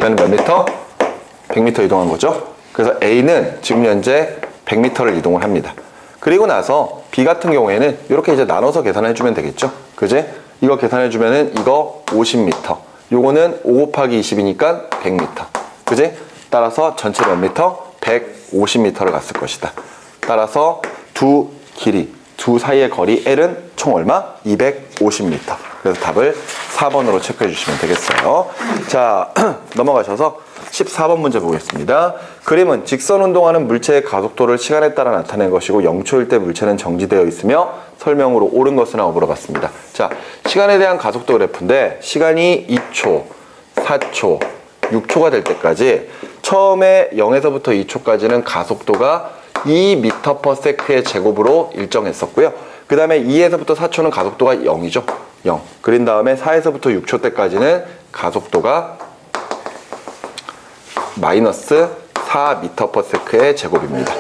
그러면 몇 미터? 100m 이동한 거죠. 그래서 A는 지금 현재 100m를 이동을 합니다. 그리고 나서 B 같은 경우에는 이렇게 이제 나눠서 계산해 주면 되겠죠. 그지? 이거 계산해 주면은 이거 50m. 요거는 5 곱하기 20이니까 100m. 그지? 따라서 전체 몇 미터? 150m를 갔을 것이다. 따라서 두 사이의 거리 L은 총 얼마? 250m. 그래서 답을 4번으로 체크해 주시면 되겠어요. 자, 넘어가셔서 14번 문제 보겠습니다. 그림은 직선 운동하는 물체의 가속도를 시간에 따라 나타낸 것이고 0초일 때 물체는 정지되어 있으며 설명으로 옳은 것은 하고 물어봤습니다. 자, 시간에 대한 가속도 그래프인데 시간이 2초, 4초, 6초가 될 때까지 처음에 0에서부터 2초까지는 가속도가 2m/s의 제곱으로 일정했었고요. 그 다음에 2에서부터 4초는 가속도가 0이죠. 0. 그린 다음에 4에서부터 6초 때까지는 가속도가 마이너스 4m/s의 제곱입니다.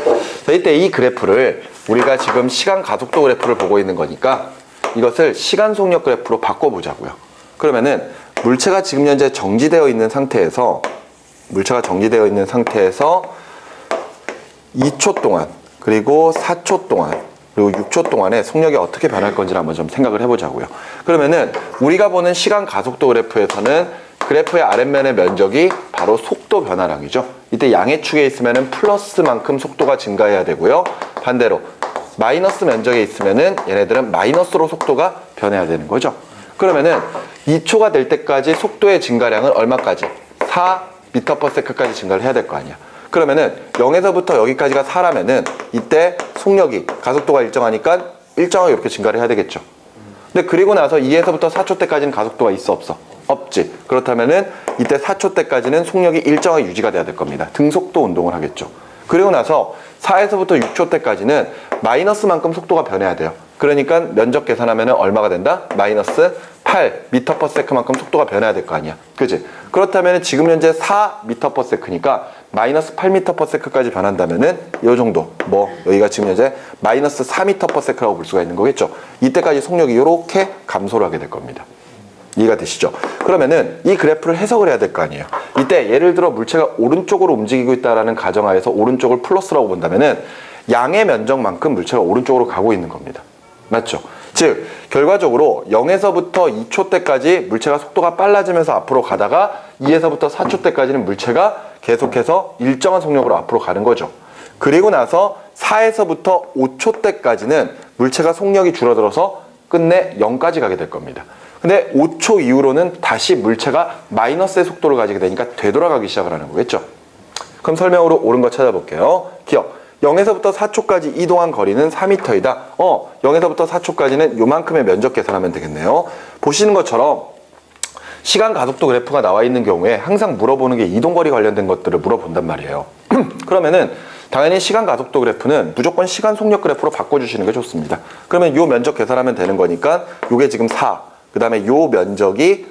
자, 이때 이 그래프를 우리가 지금 시간 가속도 그래프를 보고 있는 거니까 이것을 시간 속력 그래프로 바꿔보자고요. 그러면은 물체가 지금 현재 정지되어 있는 상태에서 2초 동안 그리고 4초 동안 그리고 6초 동안에 속력이 어떻게 변할 건지를 한번 좀 생각을 해보자고요. 그러면은 우리가 보는 시간 가속도 그래프에서는 그래프의 아랫면의 면적이 바로 속도 변화량이죠. 이때 양의 축에 있으면은 플러스만큼 속도가 증가해야 되고요. 반대로 마이너스 면적에 있으면은 얘네들은 마이너스로 속도가 변해야 되는 거죠. 그러면은 2초가 될 때까지 속도의 증가량은 얼마까지? 4m/s까지 증가를 해야 될 거 아니야. 그러면은 0에서부터 여기까지가 4라면은 이때 속력이 가속도가 일정하니까 일정하게 이렇게 증가를 해야 되겠죠. 근데 그리고 나서 2에서부터 4초 때까지는 가속도가 있어 없어? 없지. 그렇다면은 이때 4초 때까지는 속력이 일정하게 유지가 돼야 될 겁니다. 등속도 운동을 하겠죠. 그리고 나서 4에서부터 6초 때까지는 마이너스만큼 속도가 변해야 돼요. 그러니까 면적 계산하면 얼마가 된다? 마이너스 8m/s만큼 속도가 변해야 될 거 아니야. 그지? 그렇다면 지금 현재 4m/s니까 마이너스 8m/s까지 변한다면은 이 정도, 여기가 지금 현재 마이너스 4m/s라고 볼 수가 있는 거겠죠. 이때까지 속력이 이렇게 감소를 하게 될 겁니다. 이해가 되시죠? 그러면은 이 그래프를 해석을 해야 될 거 아니에요. 이때 예를 들어 물체가 오른쪽으로 움직이고 있다라는 가정하에서 오른쪽을 플러스라고 본다면은 양의 면적만큼 물체가 오른쪽으로 가고 있는 겁니다. 맞죠? 즉 결과적으로 0에서부터 2초 때까지 물체가 속도가 빨라지면서 앞으로 가다가 2에서부터 4초 때까지는 물체가 계속해서 일정한 속력으로 앞으로 가는 거죠. 그리고 나서 4에서부터 5초 때까지는 물체가 속력이 줄어들어서 끝내 0까지 가게 될 겁니다. 근데 5초 이후로는 다시 물체가 마이너스의 속도를 가지게 되니까 되돌아가기 시작을 하는 거겠죠. 그럼 설명으로 옳은 거 찾아볼게요. 기억. 0에서부터 4초까지 이동한 거리는 4m이다. 0에서부터 4초까지는 요만큼의 면적 계산하면 되겠네요. 보시는 것처럼 시간 가속도 그래프가 나와 있는 경우에 항상 물어보는 게 이동거리 관련된 것들을 물어본단 말이에요. 그러면은 당연히 시간 가속도 그래프는 무조건 시간 속력 그래프로 바꿔주시는 게 좋습니다. 그러면 요 면적 계산하면 되는 거니까 요게 지금 4, 그 다음에 요 면적이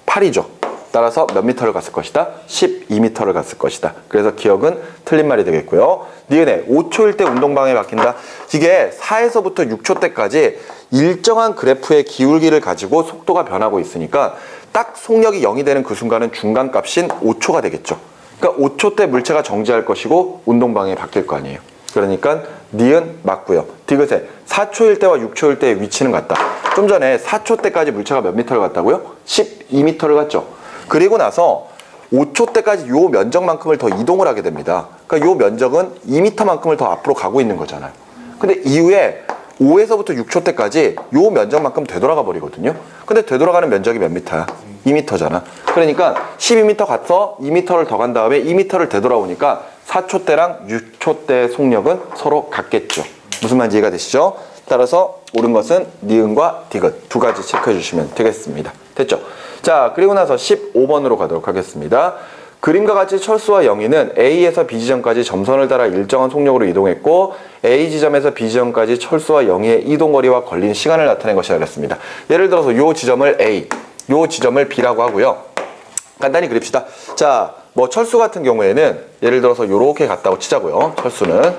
8이죠. 따라서 몇 미터를 갔을 것이다? 12m를 갔을 것이다. 그래서 기억은 틀린 말이 되겠고요. 니은에 5초일 때 운동방향이 바뀐다. 이게 4에서부터 6초 때까지 일정한 그래프의 기울기를 가지고 속도가 변하고 있으니까 딱 속력이 0이 되는 그 순간은 중간값인 5초가 되겠죠. 그러니까 5초 때 물체가 정지할 것이고 운동방향이 바뀔 거 아니에요. 그러니까 니은 맞고요. 디귿에 4초일 때와 6초일 때의 위치는 같다. 좀 전에 4초 때까지 물체가 몇 미터를 갔다고요? 12m를 갔죠. 그리고 나서 5초 때까지 요 면적만큼을 더 이동을 하게 됩니다. 그러니까 요 면적은 2m만큼을 더 앞으로 가고 있는 거잖아요. 근데 이후에 5에서부터 6초 때까지 요 면적만큼 되돌아가 버리거든요. 근데 되돌아가는 면적이 몇 미터야? 2m잖아. 그러니까 12m 가서 2m를 더 간 다음에 2m를 되돌아오니까 4초 때랑 6초 때의 속력은 서로 같겠죠. 무슨 말인지 이해가 되시죠? 따라서 옳은 것은 니은과 디귿 두 가지 체크해 주시면 되겠습니다. 됐죠? 자, 그리고 나서 15번으로 가도록 하겠습니다. 그림과 같이 철수와 영희는 A에서 B 지점까지 점선을 따라 일정한 속력으로 이동했고 A 지점에서 B 지점까지 철수와 영희의 이동거리와 걸린 시간을 나타낸 것이라 그랬습니다. 예를 들어서 요 지점을 A, 요 지점을 B라고 하고요. 간단히 그립시다. 자, 철수 같은 경우에는 예를 들어서 요렇게 갔다고 치자고요. 철수는.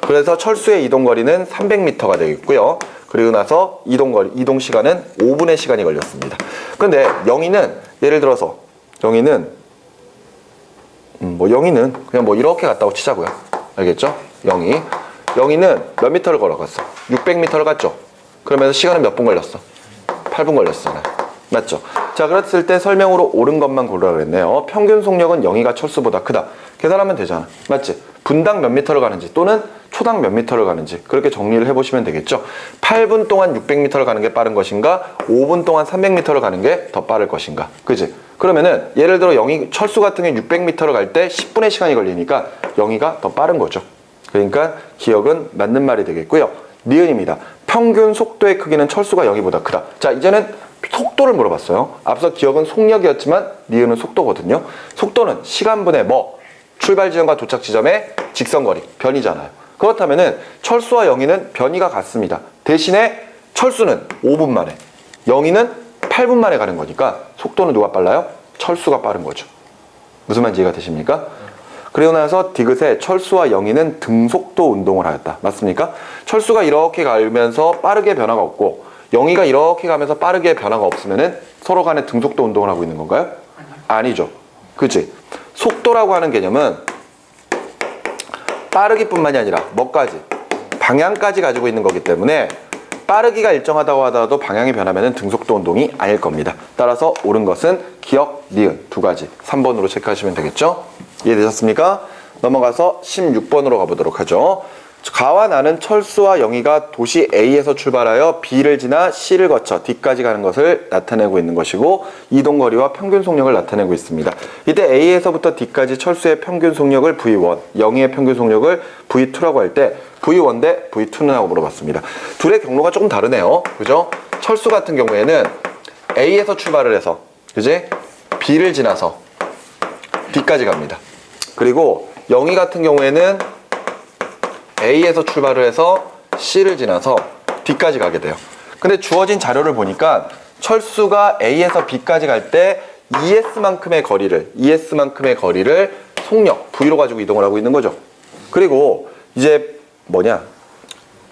그래서 철수의 이동거리는 300m가 되겠고요. 그리고 나서 이동 시간은 5분의 시간이 걸렸습니다. 근데 영희는 예를 들어서 영희는 뭐 영희는 그냥 뭐 이렇게 갔다고 치자고요. 알겠죠? 영희는 몇 미터를 걸어갔어? 600m를 갔죠? 그러면서 시간은 몇 분 걸렸어? 8분 걸렸잖아요. 맞죠? 자, 그랬을 때 설명으로 옳은 것만 고르라 그랬네요. 평균 속력은 영희가 철수보다 크다. 계산하면 되잖아. 맞지? 분당 몇 미터를 가는지 또는 초당 몇 미터를 가는지 그렇게 정리를 해보시면 되겠죠. 8분 동안 600m를 가는 게 빠른 것인가, 5분 동안 300m를 가는 게 더 빠를 것인가. 그지? 그러면은 예를 들어 영희 철수 같은 경우 600m를 갈 때 10분의 시간이 걸리니까 영희가 더 빠른 거죠. 그러니까 기억은 맞는 말이 되겠고요. 니은입니다. 평균 속도의 크기는 철수가 영희보다 크다. 자, 이제는 속도를 물어봤어요. 앞서 기억은 속력이었지만 니은은 속도거든요. 속도는 시간분의 뭐? 출발 지점과 도착 지점의 직선거리, 변이잖아요. 그렇다면은 철수와 영희는 변이가 같습니다. 대신에 철수는 5분 만에, 영희는 8분 만에 가는 거니까 속도는 누가 빨라요? 철수가 빠른 거죠. 무슨 말인지 이해가 되십니까? 그리고 나서 디귿에 철수와 영희는 등속도 운동을 하였다. 맞습니까? 철수가 이렇게 가면서 빠르게 변화가 없고 영희가 이렇게 가면서 빠르게 변화가 없으면은 서로 간에 등속도 운동을 하고 있는 건가요? 아니죠. 그치? 속도라고 하는 개념은 빠르기뿐만이 아니라 뭐까지? 방향까지 가지고 있는 거기 때문에 빠르기가 일정하다고 하더라도 방향이 변하면 등속도 운동이 아닐 겁니다. 따라서 옳은 것은 기억, 니은 두 가지 3번으로 체크하시면 되겠죠? 이해되셨습니까? 넘어가서 16번으로 가보도록 하죠. 가와 나는 철수와 영희가 도시 A에서 출발하여 B를 지나 C를 거쳐 D까지 가는 것을 나타내고 있는 것이고 이동거리와 평균 속력을 나타내고 있습니다. 이때 A에서부터 D까지 철수의 평균 속력을 V1, 영희의 평균 속력을 V2라고 할 때 V1 대 V2는 하고 물어봤습니다. 둘의 경로가 조금 다르네요. 그죠? 철수 같은 경우에는 A에서 출발을 해서 그지? B를 지나서 D까지 갑니다. 그리고 영희 같은 경우에는 A에서 출발을 해서 C를 지나서 D까지 가게 돼요. 근데 주어진 자료를 보니까 철수가 A에서 B까지 갈 때 ES만큼의 거리를 속력 V로 가지고 이동을 하고 있는 거죠. 그리고 이제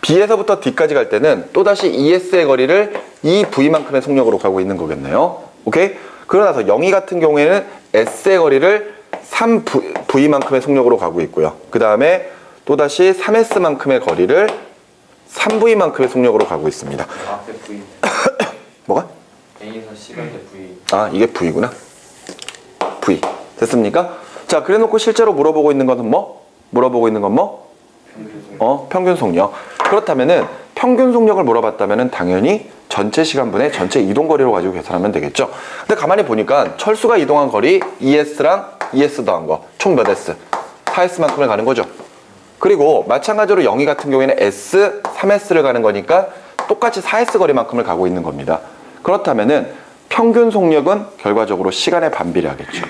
B에서부터 D까지 갈 때는 또다시 ES의 거리를 EV만큼의 속력으로 가고 있는 거겠네요. 오케이? 그러나서 영희 같은 경우에는 S의 거리를 3V만큼의 속력으로 가고 있고요. 그 다음에 또다시 3S만큼의 거리를 3V만큼의 속력으로 가고 있습니다. 앞에 V. 뭐가? A에서 C가 돼 V. 아, 이게 V구나. V. 됐습니까? 자, 그래 놓고 실제로 물어보고 있는 것은 뭐? 평균 속력. 그렇다면은 평균 속력을 물어봤다면은 당연히 전체 시간분의 전체 이동거리로 가지고 계산하면 되겠죠. 근데 가만히 보니까 철수가 이동한 거리 ES랑 ES 더한 거 총 몇 S? 4S만큼을 가는 거죠. 그리고 마찬가지로 영희 같은 경우에는 S, 3S를 가는 거니까 똑같이 4S 거리만큼을 가고 있는 겁니다. 그렇다면은 평균 속력은 결과적으로 시간에 반비례하겠죠.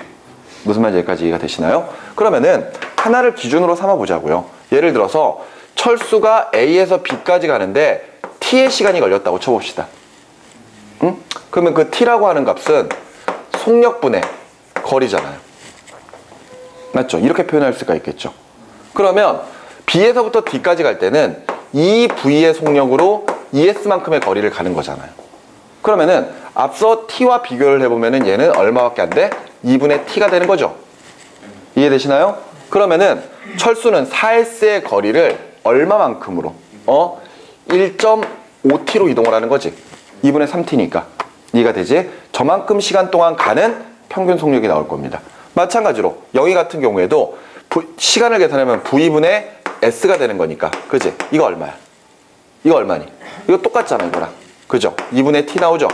무슨 말인지 여기까지 이해가 되시나요? 그러면은 하나를 기준으로 삼아 보자고요. 예를 들어서 철수가 A에서 B까지 가는데 T의 시간이 걸렸다고 쳐봅시다. 응? 그러면 그 T라고 하는 값은 속력분의 거리잖아요. 맞죠? 이렇게 표현할 수가 있겠죠. 그러면 B에서부터 D까지 갈 때는 이 V의 속력으로 ES만큼의 거리를 가는 거잖아요. 그러면은 앞서 T와 비교를 해보면은 얘는 얼마밖에 안 돼? 2분의 T가 되는 거죠. 이해되시나요? 그러면은 철수는 4S의 거리를 얼마만큼으로? 1.5T로 이동을 하는 거지. 2분의 3T니까. 이해가 되지? 저만큼 시간 동안 가는 평균 속력이 나올 겁니다. 마찬가지로 영희 같은 경우에도 시간을 계산하면 V분의 S가 되는 거니까. 그지? 이거 얼마야? 이거 얼마니? 이거 똑같잖아, 이거랑. 그죠? 2분의 T 나오죠?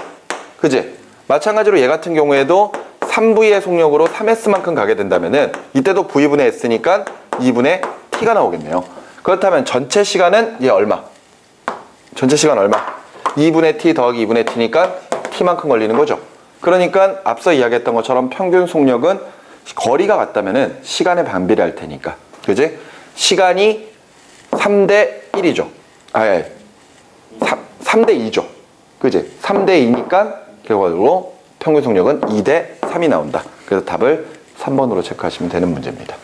그지? 마찬가지로 얘 같은 경우에도 3V의 속력으로 3S만큼 가게 된다면은 이때도 V분의 S니까 2분의 T가 나오겠네요. 그렇다면 전체 시간은 얘 얼마? 전체 시간 얼마? 2분의 T 더하기 2분의 T니까 T만큼 걸리는 거죠. 그러니까 앞서 이야기했던 것처럼 평균 속력은 거리가 같다면은 시간에 반비례할 테니까. 그지? 시간이 3대 1이죠. 3대 2죠. 그지? 3대 2니까 결과적으로 평균 속력은 2대 3이 나온다. 그래서 답을 3번으로 체크하시면 되는 문제입니다.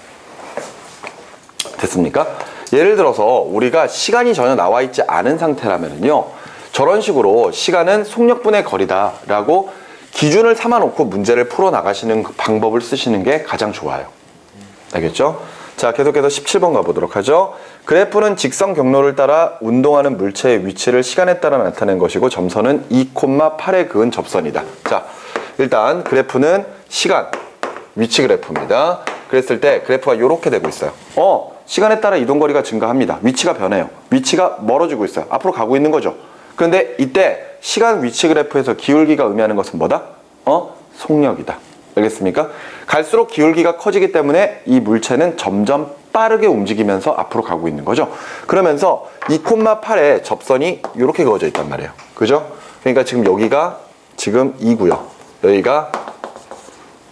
됐습니까? 예를 들어서 우리가 시간이 전혀 나와 있지 않은 상태라면요. 저런 식으로 시간은 속력분의 거리다라고 기준을 삼아 놓고 문제를 풀어 나가시는 방법을 쓰시는 게 가장 좋아요. 알겠죠? 자, 계속해서 17번 가보도록 하죠. 그래프는 직선 경로를 따라 운동하는 물체의 위치를 시간에 따라 나타낸 것이고 점선은 2,8에 그은 접선이다. 자, 일단 그래프는 시간, 위치 그래프입니다. 그랬을 때 그래프가 이렇게 되고 있어요. 시간에 따라 이동거리가 증가합니다. 위치가 변해요. 위치가 멀어지고 있어요. 앞으로 가고 있는 거죠. 그런데 이때 시간 위치 그래프에서 기울기가 의미하는 것은 뭐다? 속력이다. 알겠습니까? 갈수록 기울기가 커지기 때문에 이 물체는 점점 빠르게 움직이면서 앞으로 가고 있는 거죠. 그러면서 2,8에 접선이 이렇게 그어져 있단 말이에요. 그죠? 그러니까 지금 여기가 지금 2고요. 여기가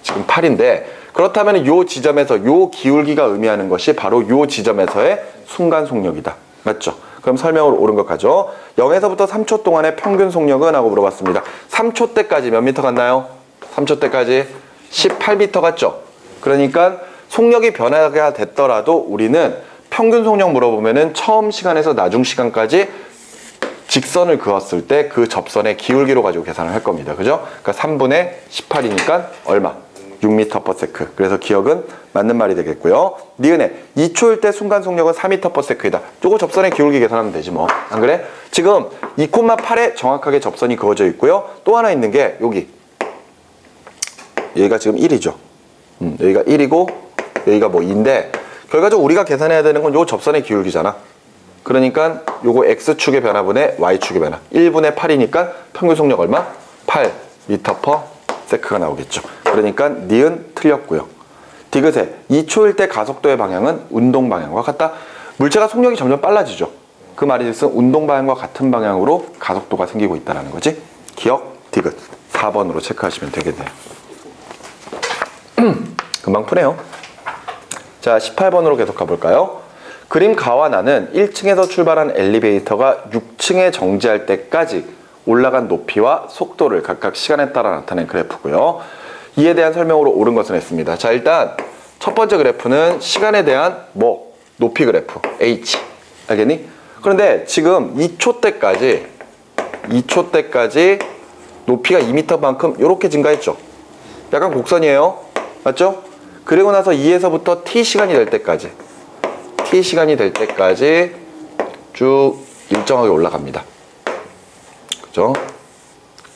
지금 8인데 그렇다면 이 지점에서 이 기울기가 의미하는 것이 바로 이 지점에서의 순간 속력이다. 맞죠? 그럼 설명으로 옳은 것 가죠. 0에서부터 3초 동안의 평균 속력은? 하고 물어봤습니다. 3초 때까지 몇 미터 갔나요? 3초 때까지 18m 갔죠? 그러니까 속력이 변화가 됐더라도 우리는 평균 속력 물어보면은 처음 시간에서 나중 시간까지 직선을 그었을 때 그 접선의 기울기로 가지고 계산을 할 겁니다. 그죠? 그러니까 3분의 18이니까 얼마? 6m/s. 그래서 기억은 맞는 말이 되겠고요. 니은에 2초일 때 순간 속력은 4m/s이다. 요거 접선의 기울기 계산하면 되지 뭐. 안 그래? 지금 2,8에 정확하게 접선이 그어져 있고요. 또 하나 있는 게 여기가 지금 1이죠. 여기가 1이고 여기가 뭐 2인데 결과적으로 우리가 계산해야 되는 건 요 접선의 기울기잖아. 그러니까 요거 x축의 변화분의 y축의 변화. 1분의 8이니까 평균 속력 얼마? 8m/s가 나오겠죠. 그러니까 니은 틀렸고요. 디귿에 2초일 때 가속도의 방향은 운동 방향과 같다. 물체가 속력이 점점 빨라지죠. 그 말이 즉슨 운동 방향과 같은 방향으로 가속도가 생기고 있다는 거지. 기억, 디귿 4번으로 체크하시면 되겠네요. 금방 푸네요. 자, 18번으로 계속 가볼까요? 그림 가와 나는 1층에서 출발한 엘리베이터가 6층에 정지할 때까지 올라간 높이와 속도를 각각 시간에 따라 나타낸 그래프고요. 이에 대한 설명으로 옳은 것은 했습니다. 자, 일단 첫 번째 그래프는 시간에 대한 높이 그래프 h. 알겠니? 그런데 지금 2초 때까지 높이가 2m만큼 이렇게 증가했죠. 약간 곡선이에요. 맞죠? 그리고 나서 2에서부터 t시간이 될 때까지 쭉 일정하게 올라갑니다. 그죠?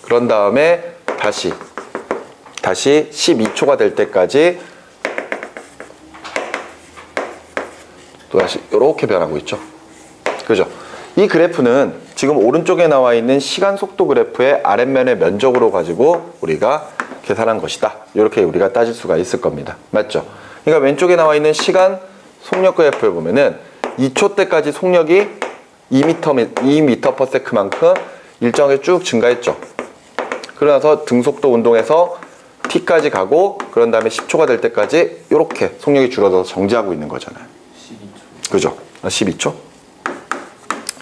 그런 다음에 다시 12초가 될 때까지 또 다시 이렇게 변하고 있죠. 그죠? 이 그래프는 지금 오른쪽에 나와 있는 시간 속도 그래프의 아랫면의 면적으로 가지고 우리가 계산한 것이다. 이렇게 우리가 따질 수가 있을 겁니다. 맞죠? 그러니까 왼쪽에 나와 있는 시간 속력 그래프를 보면은 2초 때까지 속력이 2m/s만큼 일정하게 쭉 증가했죠. 그러나서 등속도 운동에서 t까지 가고 그런 다음에 10초가 될 때까지 이렇게 속력이 줄어들어서 정지하고 있는 거잖아요. 12초. 그죠? 12초?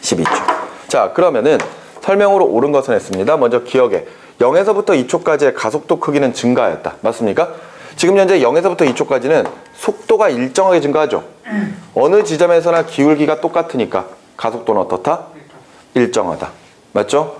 12초. 자, 그러면은 설명으로 옳은 것은 했습니다. 먼저 기억에 0에서부터 2초까지의 가속도 크기는 증가하였다. 맞습니까? 지금 현재 0에서부터 2초까지는 속도가 일정하게 증가하죠. 어느 지점에서나 기울기가 똑같으니까 가속도는 어떻다? 일정하다. 맞죠?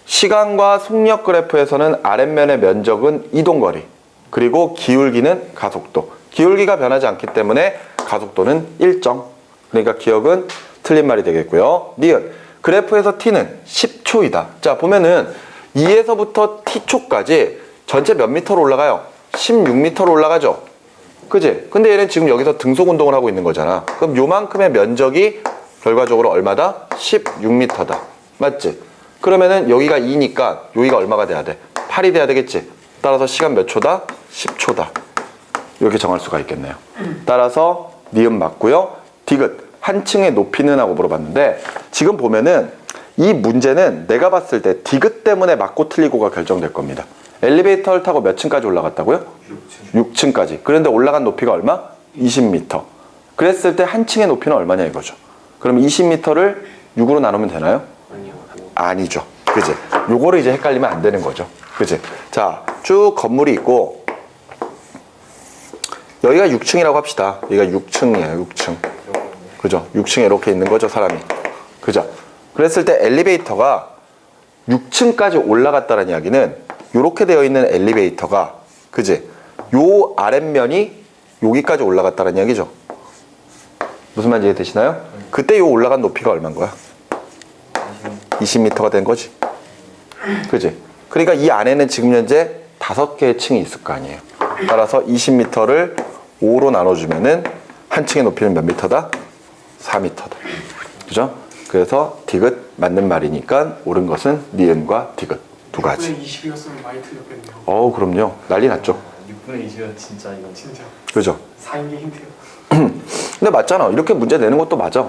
시간과 속력 그래프에서는 아랫면의 면적은 이동거리, 그리고 기울기는 가속도. 기울기가 변하지 않기 때문에 가속도는 일정. 그러니까 기억은 틀린 말이 되겠고요. 니은 그래프에서 t는 10초이다. 자, 보면은 2에서부터 t초까지 전체 몇 미터로 올라가요? 16m로 올라가죠. 그지? 근데 얘는 지금 여기서 등속 운동을 하고 있는 거잖아. 그럼 요만큼의 면적이 결과적으로 얼마다? 16m다. 맞지? 그러면은 여기가 2니까 여기가 얼마가 돼야 돼? 8이 돼야 되겠지? 따라서 시간 몇 초다? 10초다. 이렇게 정할 수가 있겠네요. 따라서 니은 맞고요. 디귿 한 층의 높이는? 하고 물어봤는데 지금 보면은 이 문제는 내가 봤을 때 디귿 때문에 맞고 틀리고가 결정될 겁니다. 엘리베이터를 타고 몇 층까지 올라갔다고요? 6층까지. 그런데 올라간 높이가 얼마? 20m. 그랬을 때 한 층의 높이는 얼마냐 이거죠. 그럼 20m를 6으로 나누면 되나요? 아니죠. 그지? 요거를 이제 헷갈리면 안 되는 거죠. 그지? 자, 쭉 건물이 있고 여기가 6층이라고 합시다. 여기가 6층이에요. 6층. 그죠? 6층에 이렇게 있는 거죠, 사람이. 그죠? 그랬을 때 엘리베이터가 6층까지 올라갔다는 이야기는 이렇게 되어 있는 엘리베이터가, 그지? 요 아랫면이 여기까지 올라갔다는 이야기죠. 무슨 말인지 이해되시나요? 그때 요 올라간 높이가 얼마인 거야? 20m가 된 거지. 그지? 그러니까 이 안에는 지금 현재 5개의 층이 있을 거 아니에요. 따라서 20m를 5로 나눠주면은 한 층의 높이는 몇 미터다? 4m다. 그죠? 그래서 디귿 맞는 말이니까 옳은 것은 니은과 디귿 두 가지. 20이었으면 많이 틀렸겠네요. 어우, 그럼요. 난리 났죠. 6분의 20이면 진짜 이건 진짜 그죠? 4인계 힌트요. 근데 맞잖아. 이렇게 문제 내는 것도 맞아.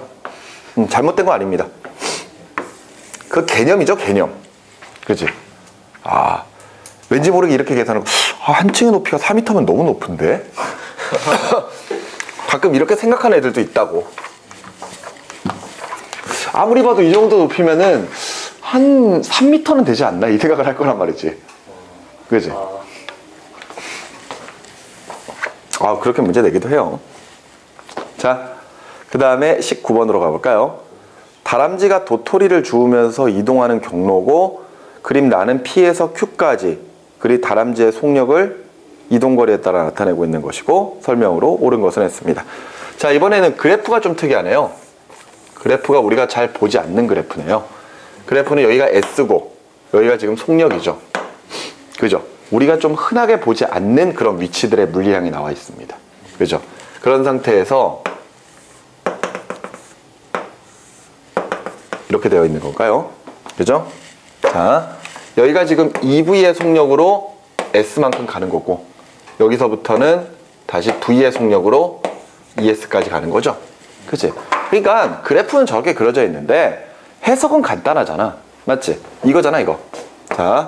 잘못된 거 아닙니다. 그 개념이죠, 개념. 그지? 아, 왠지 모르게 이렇게 계산하고, 한 층의 높이가 4m면 너무 높은데? 가끔 이렇게 생각하는 애들도 있다고. 아무리 봐도 이 정도 높이면은 한 3m는 되지 않나? 이 생각을 할 거란 말이지. 그지? 아, 그렇게 문제 내기도 해요. 자, 그 다음에 19번으로 가볼까요? 다람쥐가 도토리를 주우면서 이동하는 경로고 그림 나는 P에서 Q까지 그리 다람쥐의 속력을 이동거리에 따라 나타내고 있는 것이고 설명으로 옳은 것은 했습니다. 자, 이번에는 그래프가 좀 특이하네요. 그래프가 우리가 잘 보지 않는 그래프네요. 그래프는 여기가 S고 여기가 지금 속력이죠. 그죠? 우리가 좀 흔하게 보지 않는 그런 위치들의 물리량이 나와 있습니다. 그죠? 그런 상태에서 이렇게 되어 있는 건가요? 그죠? 자, 여기가 지금 EV의 속력으로 S만큼 가는 거고 여기서부터는 다시 V의 속력으로 ES까지 가는 거죠. 그치? 그러니까 그래프는 저렇게 그려져 있는데 해석은 간단하잖아. 맞지? 이거잖아, 이거. 자,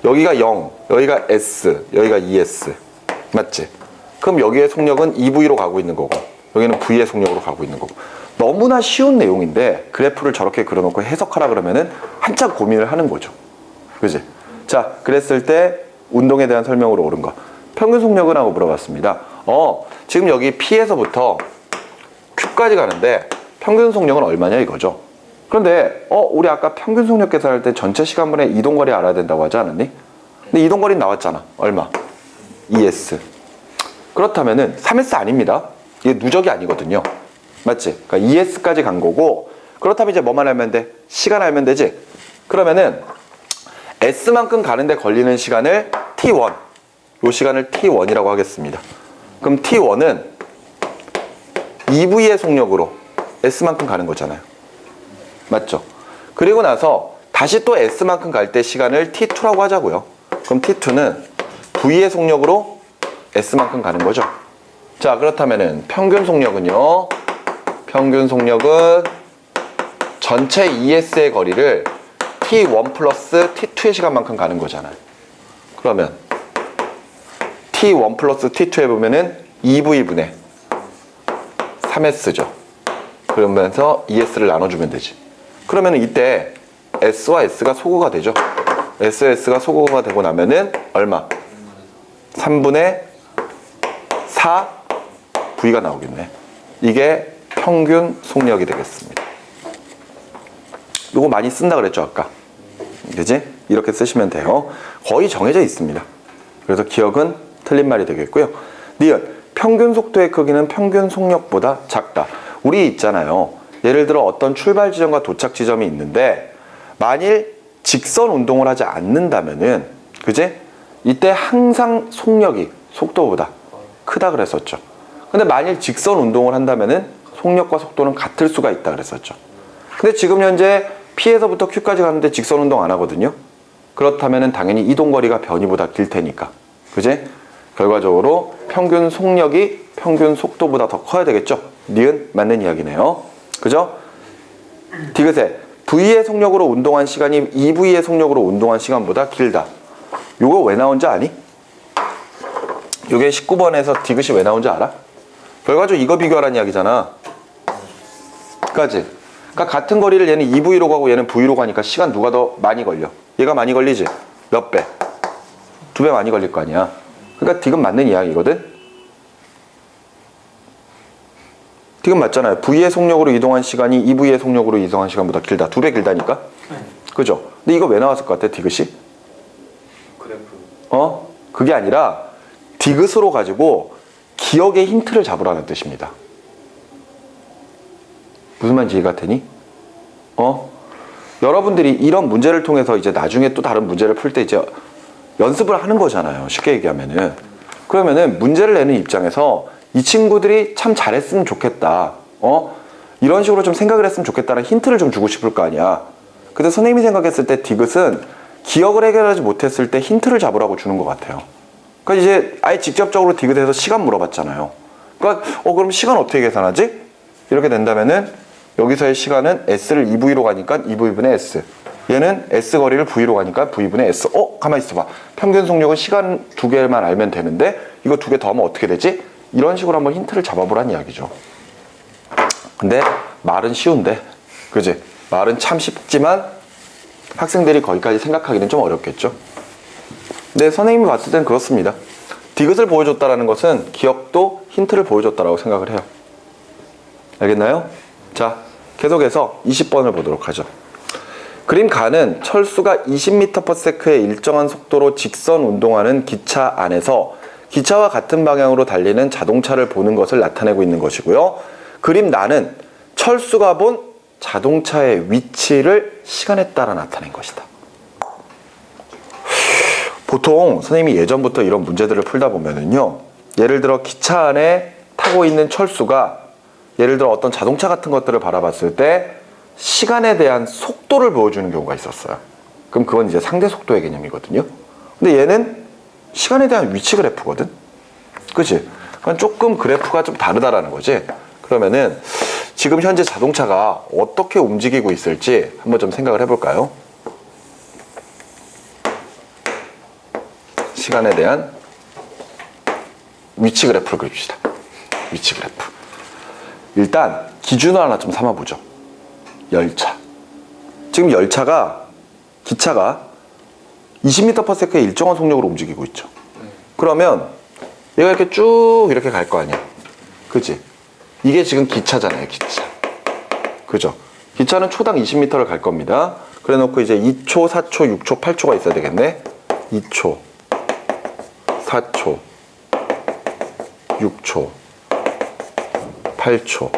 여기가 0, 여기가 S, 여기가 ES. 맞지? 그럼 여기의 속력은 EV로 가고 있는 거고 여기는 V의 속력으로 가고 있는 거고 너무나 쉬운 내용인데 그래프를 저렇게 그려놓고 해석하라 그러면은 한참 고민을 하는 거죠. 그지? 자, 그랬을 때 운동에 대한 설명으로 옳은 거. 평균 속력은 하고 물어봤습니다. 지금 여기 P에서부터 Q까지 가는데 평균 속력은 얼마냐 이거죠. 그런데 우리 아까 평균 속력 계산할 때 전체 시간분의 이동거리 알아야 된다고 하지 않았니? 근데 이동거리는 나왔잖아. 얼마? ES. 그렇다면은 3S 아닙니다. 이게 누적이 아니거든요. 맞지? 그러니까 ES까지 간 거고 그렇다면 이제 뭐만 알면 돼? 시간 알면 되지? 그러면은 S만큼 가는데 걸리는 시간을 T1 요 시간을 T1이라고 하겠습니다. 그럼 T1은 EV의 속력으로 S만큼 가는 거잖아요. 맞죠? 그리고 나서 다시 또 S만큼 갈 때 시간을 T2라고 하자고요. 그럼 T2는 V의 속력으로 S만큼 가는 거죠. 자, 그렇다면은 평균 속력은요. 평균 속력은 전체 ES의 거리를 T1 플러스 T2의 시간만큼 가는 거잖아요. 그러면 T1 플러스 T2 해보면은 2V분의 3S죠. 그러면서 ES를 나눠주면 되지. 그러면은 이때 S와 S가 소거가 되죠. SS가 소거가 되고 나면은 얼마? 3분의 4 V가 나오겠네. 이게 평균 속력이 되겠습니다. 이거 많이 쓴다 그랬죠 아까. 그지? 이렇게 쓰시면 돼요. 거의 정해져 있습니다. 그래서 기억은 틀린 말이 되겠고요. 니은 평균 속도의 크기는 평균 속력보다 작다. 우리 있잖아요. 예를 들어 어떤 출발 지점과 도착 지점이 있는데 만일 직선 운동을 하지 않는다면은 그지? 이때 항상 속력이 속도보다 크다 그랬었죠. 근데 만일 직선 운동을 한다면은 속력과 속도는 같을 수가 있다 그랬었죠. 근데 지금 현재 P에서부터 Q까지 가는데 직선 운동 안 하거든요. 그렇다면은 당연히 이동거리가 변이보다 길 테니까. 그지? 결과적으로 평균 속력이 평균 속도보다 더 커야 되겠죠. 니은 맞는 이야기네요. 그죠? 디귿에 V의 속력으로 운동한 시간이 2V의 속력으로 운동한 시간보다 길다. 요거 왜 나온지 아니? 요게 19번에서 디귿이 왜 나온지 알아? 결과적으로 이거 비교하라는 이야기잖아. 까지? 그러니까 같은 거리를 얘는 2V로 가고 얘는 V로 가니까 시간 누가 더 많이 걸려? 얘가 많이 걸리지? 몇 배? 2배 많이 걸릴 거 아니야. 그러니까 디귿 맞는 이야기거든? 디귿 맞잖아요. V의 속력으로 이동한 시간이 2V의 속력으로 이동한 시간보다 길다. 2배 길다니까? 그죠? 근데 이거 왜 나왔을 것 같아, 디귿이? 그래프. 그게 아니라 디귿으로 가지고 기억의 힌트를 잡으라는 뜻입니다. 무슨 말인지 이해가 되니? 여러분들이 이런 문제를 통해서 이제 나중에 또 다른 문제를 풀 때 이제 연습을 하는 거잖아요. 쉽게 얘기하면은. 그러면은 문제를 내는 입장에서 이 친구들이 참 잘했으면 좋겠다. 이런 식으로 좀 생각을 했으면 좋겠다는 힌트를 좀 주고 싶을 거 아니야. 근데 선생님이 생각했을 때 디귿은 기억을 해결하지 못했을 때 힌트를 잡으라고 주는 것 같아요. 그러니까 이제 아예 직접적으로 디귿에서 시간 물어봤잖아요. 그러니까 그럼 시간 어떻게 계산하지? 이렇게 된다면은 여기서의 시간은 S를 2V로 가니까 2V분의 S. 얘는 S 거리를 V로 가니까 V분의 S. 가만히 있어봐. 평균 속력은 시간 두 개만 알면 되는데 이거 두 개 더하면 어떻게 되지? 이런 식으로 한번 힌트를 잡아보란 이야기죠. 근데 말은 쉬운데, 그지? 말은 참 쉽지만 학생들이 거기까지 생각하기는 좀 어렵겠죠. 근데 선생님이 봤을 땐 그렇습니다. 디귿을 보여줬다라는 것은 기억도 힌트를 보여줬다라고 생각을 해요. 알겠나요? 자, 계속해서 20번을 보도록 하죠. 그림 가는 철수가 20m/s의 일정한 속도로 직선 운동하는 기차 안에서 기차와 같은 방향으로 달리는 자동차를 보는 것을 나타내고 있는 것이고요. 그림 나는 철수가 본 자동차의 위치를 시간에 따라 나타낸 것이다. 보통 선생님이 예전부터 이런 문제들을 풀다 보면은요, 예를 들어 기차 안에 타고 있는 철수가 예를 들어 어떤 자동차 같은 것들을 바라봤을 때 시간에 대한 속도를 보여주는 경우가 있었어요. 그럼 그건 이제 상대 속도의 개념이거든요. 근데 얘는 시간에 대한 위치 그래프거든. 그치? 그러니까 조금 그래프가 좀 다르다라는 거지. 그러면은 지금 현재 자동차가 어떻게 움직이고 있을지 한번 좀 생각을 해볼까요? 시간에 대한 위치 그래프를 그립시다. 위치 그래프. 일단 기준을 하나 좀 삼아보죠. 열차. 지금 기차가 20m/s의 일정한 속력으로 움직이고 있죠. 그러면 얘가 이렇게 쭉 이렇게 갈 거 아니야. 그치? 이게 지금 기차잖아요, 기차. 그죠? 기차는 초당 20m를 갈 겁니다. 그래 놓고 이제 2초, 4초, 6초, 8초가 있어야 되겠네. 2초, 4초, 6초, 8초.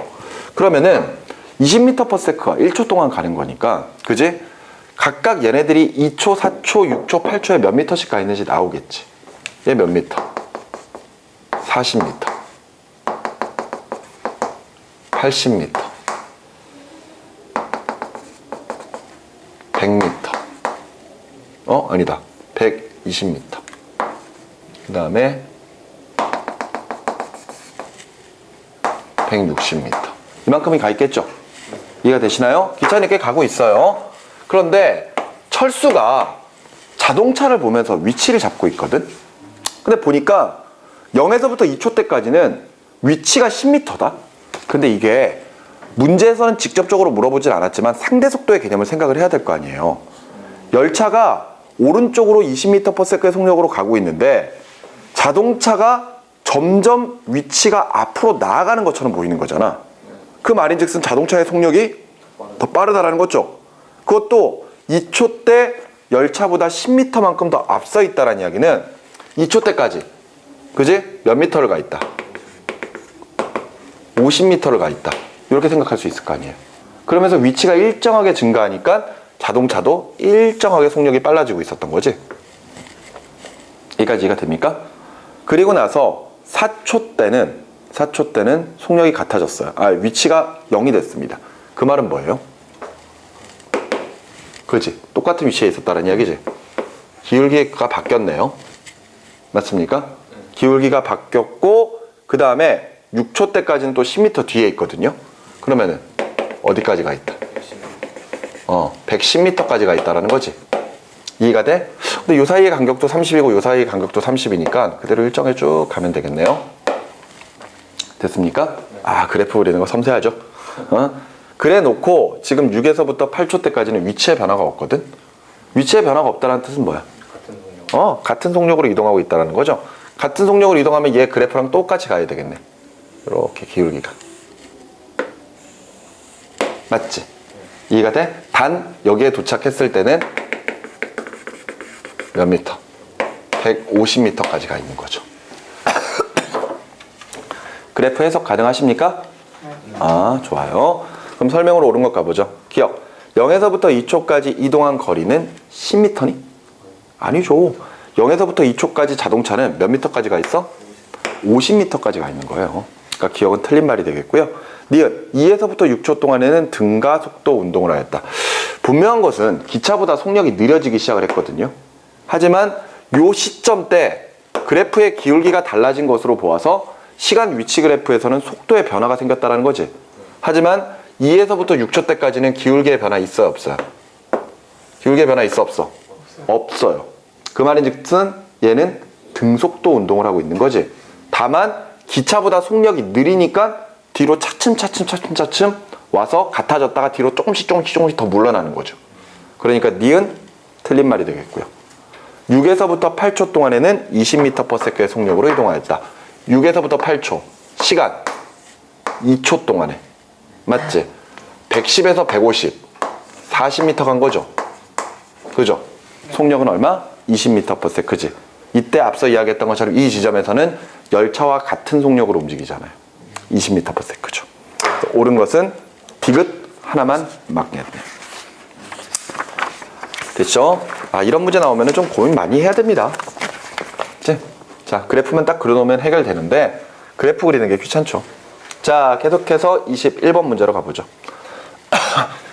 그러면은 20m/s가 1초 동안 가는 거니까, 그지? 각각 얘네들이 2초, 4초, 6초, 8초에 몇 미터씩 가 있는지 나오겠지. 얘 몇 미터? 40m, 80m, 100m. 아니다. 120m. 그 다음에 160m. 이만큼이 가 있겠죠? 이해가 되시나요? 기차는 이렇게 가고 있어요. 그런데 철수가 자동차를 보면서 위치를 잡고 있거든? 근데 보니까 0에서부터 2초 때까지는 위치가 10m다? 근데 이게 문제에서는 직접적으로 물어보진 않았지만 상대 속도의 개념을 생각을 해야 될 거 아니에요. 열차가 오른쪽으로 20m/s의 속력으로 가고 있는데 자동차가 점점 위치가 앞으로 나아가는 것처럼 보이는 거잖아. 그 말인즉슨 자동차의 속력이 더 빠르다라는 거죠. 그것도 2초 때 열차보다 10m만큼 더 앞서 있다는 이야기는 2초 때까지, 그지? 몇 미터를 가 있다? 50m를 가 있다. 이렇게 생각할 수 있을 거 아니에요. 그러면서 위치가 일정하게 증가하니까 자동차도 일정하게 속력이 빨라지고 있었던 거지. 여기까지 이해가 됩니까? 그리고 나서 4초 때는 속력이 같아졌어요. 위치가 0이 됐습니다. 그 말은 뭐예요? 그렇지. 똑같은 위치에 있었다는 이야기지. 기울기가 바뀌었네요. 맞습니까? 기울기가 바뀌었고 그 다음에 6초 때까지는 또 10m 뒤에 있거든요. 그러면은 어디까지 가 있다? 110m까지 가 있다라는 거지. 이해가 돼? 근데 요 사이의 간격도 30이고 요 사이의 간격도 30이니까 그대로 일정에 쭉 가면 되겠네요. 됐습니까? 그래프 그리는 거 섬세하죠? 그래 놓고 지금 6에서부터 8초 때까지는 위치의 변화가 없거든? 위치의 변화가 없다는 뜻은 뭐야? 같은 속력. 같은 속력으로 이동하고 있다는 거죠. 같은 속력으로 이동하면 얘 그래프랑 똑같이 가야 되겠네. 이렇게 기울기가. 맞지? 이해가 돼? 단 여기에 도착했을 때는 몇 미터? 150m까지 가 있는 거죠. 그래프 해석 가능하십니까? 네. 아, 좋아요. 그럼 설명으로 옳은 것 가보죠. 기억. 0에서부터 2초까지 이동한 거리는 10m니? 아니죠. 0에서부터 2초까지 자동차는 몇 미터까지 가 있어? 50m까지 가 있는 거예요. 그러니까 기억은 틀린 말이 되겠고요. 니은 2에서부터 6초 동안에는 등가 속도 운동을 하였다. 분명한 것은 기차보다 속력이 느려지기 시작을 했거든요. 하지만 요 시점 때 그래프의 기울기가 달라진 것으로 보아서 시간 위치 그래프에서는 속도의 변화가 생겼다는 거지. 하지만 2에서부터 6초 때까지는 기울기의 변화 있어요, 없어요? 기울기의 변화 있어, 없어? 없어요. 그 말인즉슨 얘는 등속도 운동을 하고 있는 거지. 다만 기차보다 속력이 느리니까 뒤로 차츰 와서 같아졌다가 뒤로 조금씩 더 물러나는 거죠. 그러니까 니은 틀린 말이 되겠고요. 6에서부터 8초 동안에는 20m/s의 속력으로 이동하였다. 6에서부터 8초 시간 2초 동안에 맞지? 110에서 150 40m 간 거죠. 그죠? 속력은 얼마? 20m/s지. 이때 앞서 이야기했던 것처럼 이 지점에서는 열차와 같은 속력으로 움직이잖아요. 20m/s죠. 옳은 것은 디귿 하나만 맞겠네요. 됐죠? 아, 이런 문제 나오면 좀 고민 많이 해야 됩니다. 그치? 자, 그래프만 딱 그려놓으면 해결되는데 그래프 그리는 게 귀찮죠. 자, 계속해서 21번 문제로 가보죠.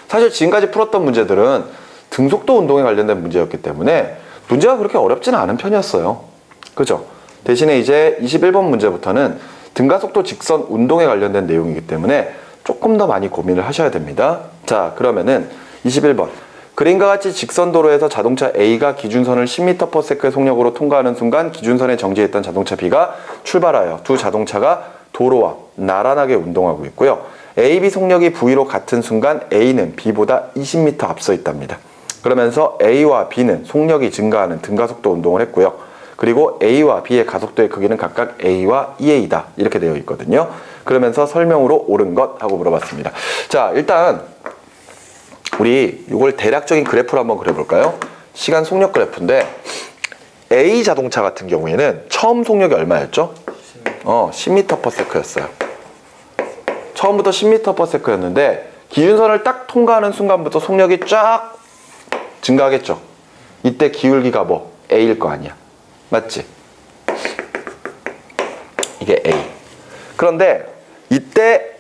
사실 지금까지 풀었던 문제들은 등속도 운동에 관련된 문제였기 때문에 문제가 그렇게 어렵지는 않은 편이었어요. 그죠? 대신에 이제 21번 문제부터는 등가속도 직선 운동에 관련된 내용이기 때문에 조금 더 많이 고민을 하셔야 됩니다. 자, 그러면은 21번. 그림과 같이 직선 도로에서 자동차 A가 기준선을 10m/s의 속력으로 통과하는 순간 기준선에 정지했던 자동차 B가 출발하여 두 자동차가 도로와 나란하게 운동하고 있고요. A, B 속력이 V로 같은 순간 A는 B보다 20m 앞서 있답니다. 그러면서 A와 B는 속력이 증가하는 등가속도 운동을 했고요. 그리고 A와 B의 가속도의 크기는 각각 A와 EA다. 이렇게 되어 있거든요. 그러면서 설명으로 옳은 것 하고 물어봤습니다. 자, 일단 우리 이걸 대략적인 그래프로 한번 그려볼까요? 시간 속력 그래프인데 A 자동차 같은 경우에는 처음 속력이 얼마였죠? 10m/s였어요. 처음부터 10m/s였는데 기준선을 딱 통과하는 순간부터 속력이 쫙 증가하겠죠. 이때 기울기가 뭐? A일 거 아니야. 맞지? 이게 A. 그런데 이때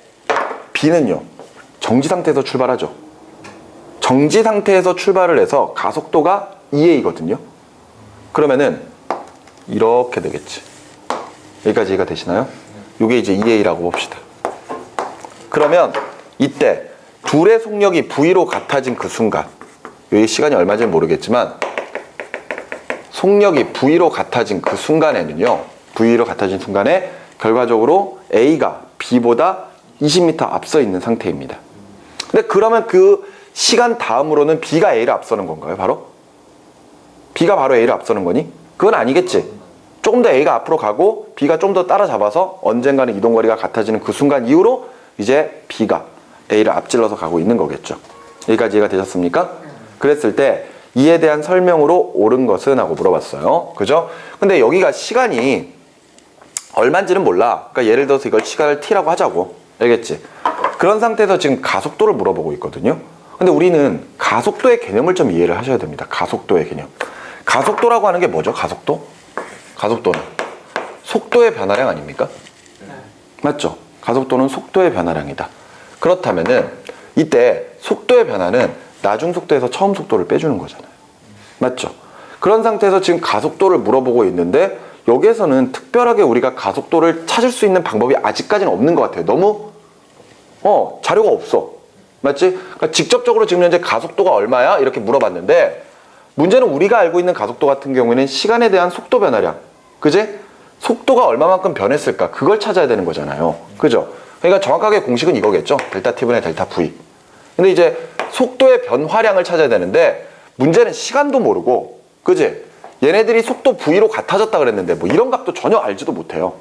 B는요. 정지 상태에서 출발하죠. 정지 상태에서 출발을 해서 가속도가 2A거든요. 그러면은 이렇게 되겠지. 여기까지 이해가 되시나요? 이게 이제 2A라고 봅시다. 그러면 이때 둘의 속력이 V로 같아진 그 순간, 여기 시간이 얼마인지 모르겠지만 속력이 V로 같아진 그 순간에는요, V로 같아진 순간에 결과적으로 A가 B보다 20m 앞서 있는 상태입니다. 근데 그러면 그 시간 다음으로는 B가 A를 앞서는 건가요, 바로? B가 바로 A를 앞서는 거니? 그건 아니겠지. 조금 더 A가 앞으로 가고 B가 좀 더 따라잡아서 언젠가는 이동거리가 같아지는 그 순간 이후로 이제 B가 A를 앞질러서 가고 있는 거겠죠. 여기까지 이해가 되셨습니까? 그랬을 때 이에 대한 설명으로 옳은 것은? 하고 물어봤어요. 그죠? 근데 여기가 시간이 얼마인지는 몰라. 그러니까 예를 들어서 이걸 시간을 t라고 하자고. 알겠지? 그런 상태에서 지금 가속도를 물어보고 있거든요. 근데 우리는 가속도의 개념을 좀 이해를 하셔야 됩니다. 가속도의 개념. 가속도라고 하는 게 뭐죠? 가속도? 가속도는 속도의 변화량 아닙니까? 맞죠? 가속도는 속도의 변화량이다. 그렇다면은 이때 속도의 변화는 나중 속도에서 처음 속도를 빼주는 거잖아요. 맞죠? 그런 상태에서 지금 가속도를 물어보고 있는데 여기에서는 특별하게 우리가 가속도를 찾을 수 있는 방법이 아직까지는 없는 것 같아요. 너무 자료가 없어. 맞지? 그러니까 직접적으로 지금 현재 가속도가 얼마야? 이렇게 물어봤는데 문제는 우리가 알고 있는 가속도 같은 경우에는 시간에 대한 속도 변화량, 그지? 속도가 얼마만큼 변했을까? 그걸 찾아야 되는 거잖아요. 그죠? 그러니까 정확하게 공식은 이거겠죠. 델타 T분의 델타 V. 근데 이제 속도의 변화량을 찾아야 되는데 문제는 시간도 모르고, 그지? 얘네들이 속도 V로 같아졌다 그랬는데 뭐 이런 값도 전혀 알지도 못해요.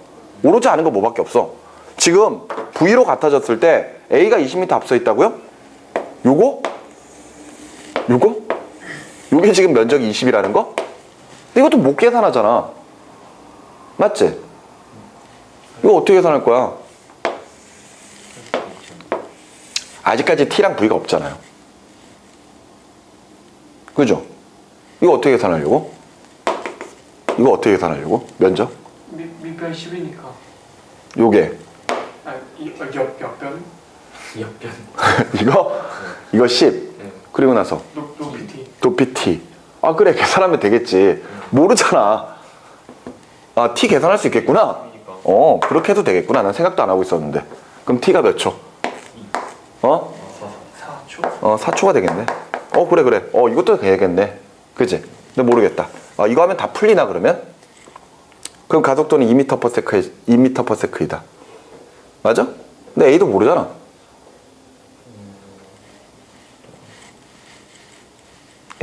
오로지 아는 거 뭐밖에 없어. 지금 V로 같아졌을 때 A가 20m 앞서 있다고요? 요거? 요게 지금 면적이 20이라는 거? 근데 이것도 못 계산하잖아. 맞지? 이거 어떻게 계산할 거야? 아직까지 t랑 v가 없잖아요. 그죠? 이거 어떻게 계산하려고? 이거 어떻게 계산하려고? 면적? 밑변 10이니까. 요게 옆변? 옆변. 이거 10. 네. 그리고 나서 높이 t. 높이 t. 아 그래 계산하면 되겠지. 모르잖아. 아 t 계산할 수 있겠구나. 그러니까. 그렇게 해도 되겠구나. 난 생각도 안 하고 있었는데. 그럼 t가 몇 초? 4초? 4초가 되겠네. 그래. 이것도 되겠네. 그치? 근데 모르겠다. 이거 하면 다 풀리나 그러면? 그럼 가속도는 2m/s이다. 맞아? 근데 A도 모르잖아.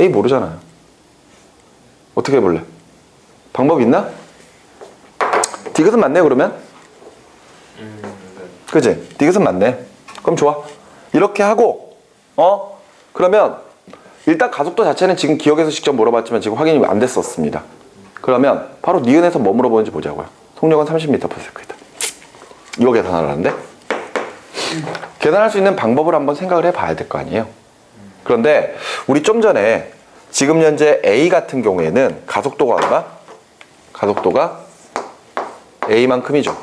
A 모르잖아요. 어떻게 해볼래? 방법 있나? 디귿은 맞네 그러면? 네. 그치? 디귿은 맞네. 그럼 좋아. 이렇게 하고 그러면 일단 가속도 자체는 지금 기억에서 직접 물어봤지만 지금 확인이 안 됐었습니다. 그러면 바로 니은에서 뭐 물어보는지 보자고요. 속력은 30m/s이다. 이거 계산하라는데? 계산할 수 있는 방법을 한번 생각을 해봐야 될 거 아니에요. 그런데 우리 좀 전에 지금 현재 A 같은 경우에는 가속도가 얼마? 가속도가 A만큼이죠.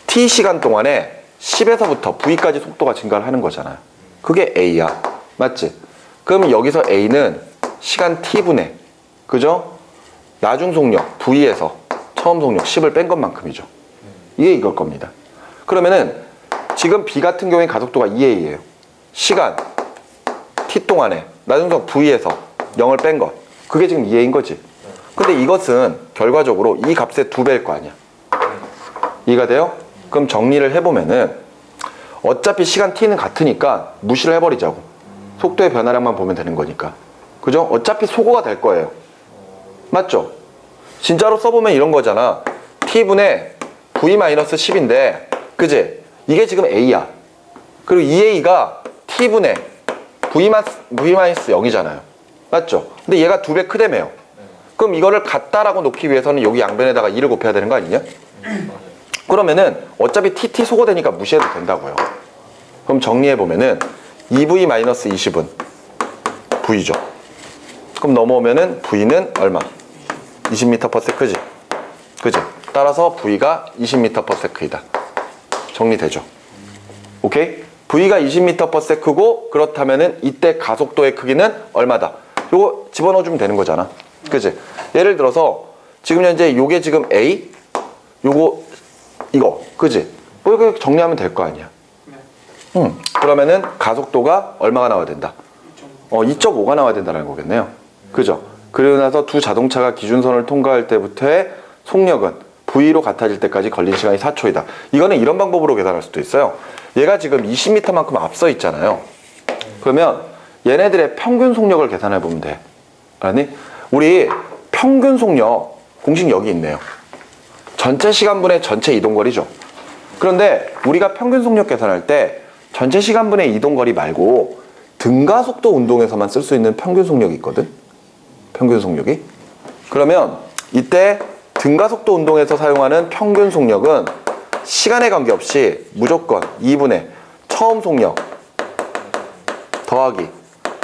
T 시간 동안에 10에서부터 V까지 속도가 증가를 하는 거잖아요. 그게 A야. 맞지? 그럼 여기서 A는 시간 T분의 그죠? 나중 속력 V에서 처음 속력 10을 뺀 것만큼이죠. 이게 이걸 겁니다. 그러면은 지금 B 같은 경우에 가속도가 2A예요. 시간 T 동안에 나중 속력 V에서 0을 뺀 것. 그게 지금 2A인 거지. 근데 이것은 결과적으로 이 값의 2배일 거 아니야. 이해가 돼요? 그럼 정리를 해보면은 어차피 시간 t는 같으니까 무시를 해버리자고. 속도의 변화량만 보면 되는 거니까. 그죠? 어차피 소거가 될 거예요. 맞죠? 진짜로 써보면 이런 거잖아. t분의 v-10인데 그지? 이게 지금 a야. 그리고 2a가 t분의 v-0이잖아요. 맞죠? 근데 얘가 2배 크다며요. 그럼 이거를 같다라고 놓기 위해서는 여기 양변에다가 2를 곱해야 되는 거 아니냐? 그러면은 어차피 TT 소거되니까 무시해도 된다고요. 그럼 정리해보면은 2V-20은 V죠. 그럼 넘어오면은 V는 얼마? 20m/s지. 그지? 따라서 V가 20m/s이다. 정리되죠? 오케이? V가 20m/s고 그렇다면은 이때 가속도의 크기는 얼마다? 요거 집어넣어주면 되는 거잖아. 그지? 예를 들어서 지금 현재 요게 지금 A, 요거 이거, 그지? 뭐 이렇게 정리하면 될 거 아니야. 네. 그러면은 가속도가 얼마가 나와야 된다? 2.5가 나와야 된다는 거겠네요. 그죠? 그리고 나서 두 자동차가 기준선을 통과할 때부터의 속력은 V로 같아질 때까지 걸린 시간이 4초이다. 이거는 이런 방법으로 계산할 수도 있어요. 얘가 지금 20m만큼 앞서 있잖아요. 그러면 얘네들의 평균 속력을 계산해 보면 돼. 아니? 우리 평균 속력 공식 여기 있네요. 전체 시간분의 전체 이동거리죠. 그런데 우리가 평균 속력 계산할 때 전체 시간분의 이동거리 말고 등가속도 운동에서만 쓸 수 있는 평균 속력이 있거든. 평균 속력이. 그러면 이때 등가속도 운동에서 사용하는 평균 속력은 시간에 관계없이 무조건 2분의 처음 속력 더하기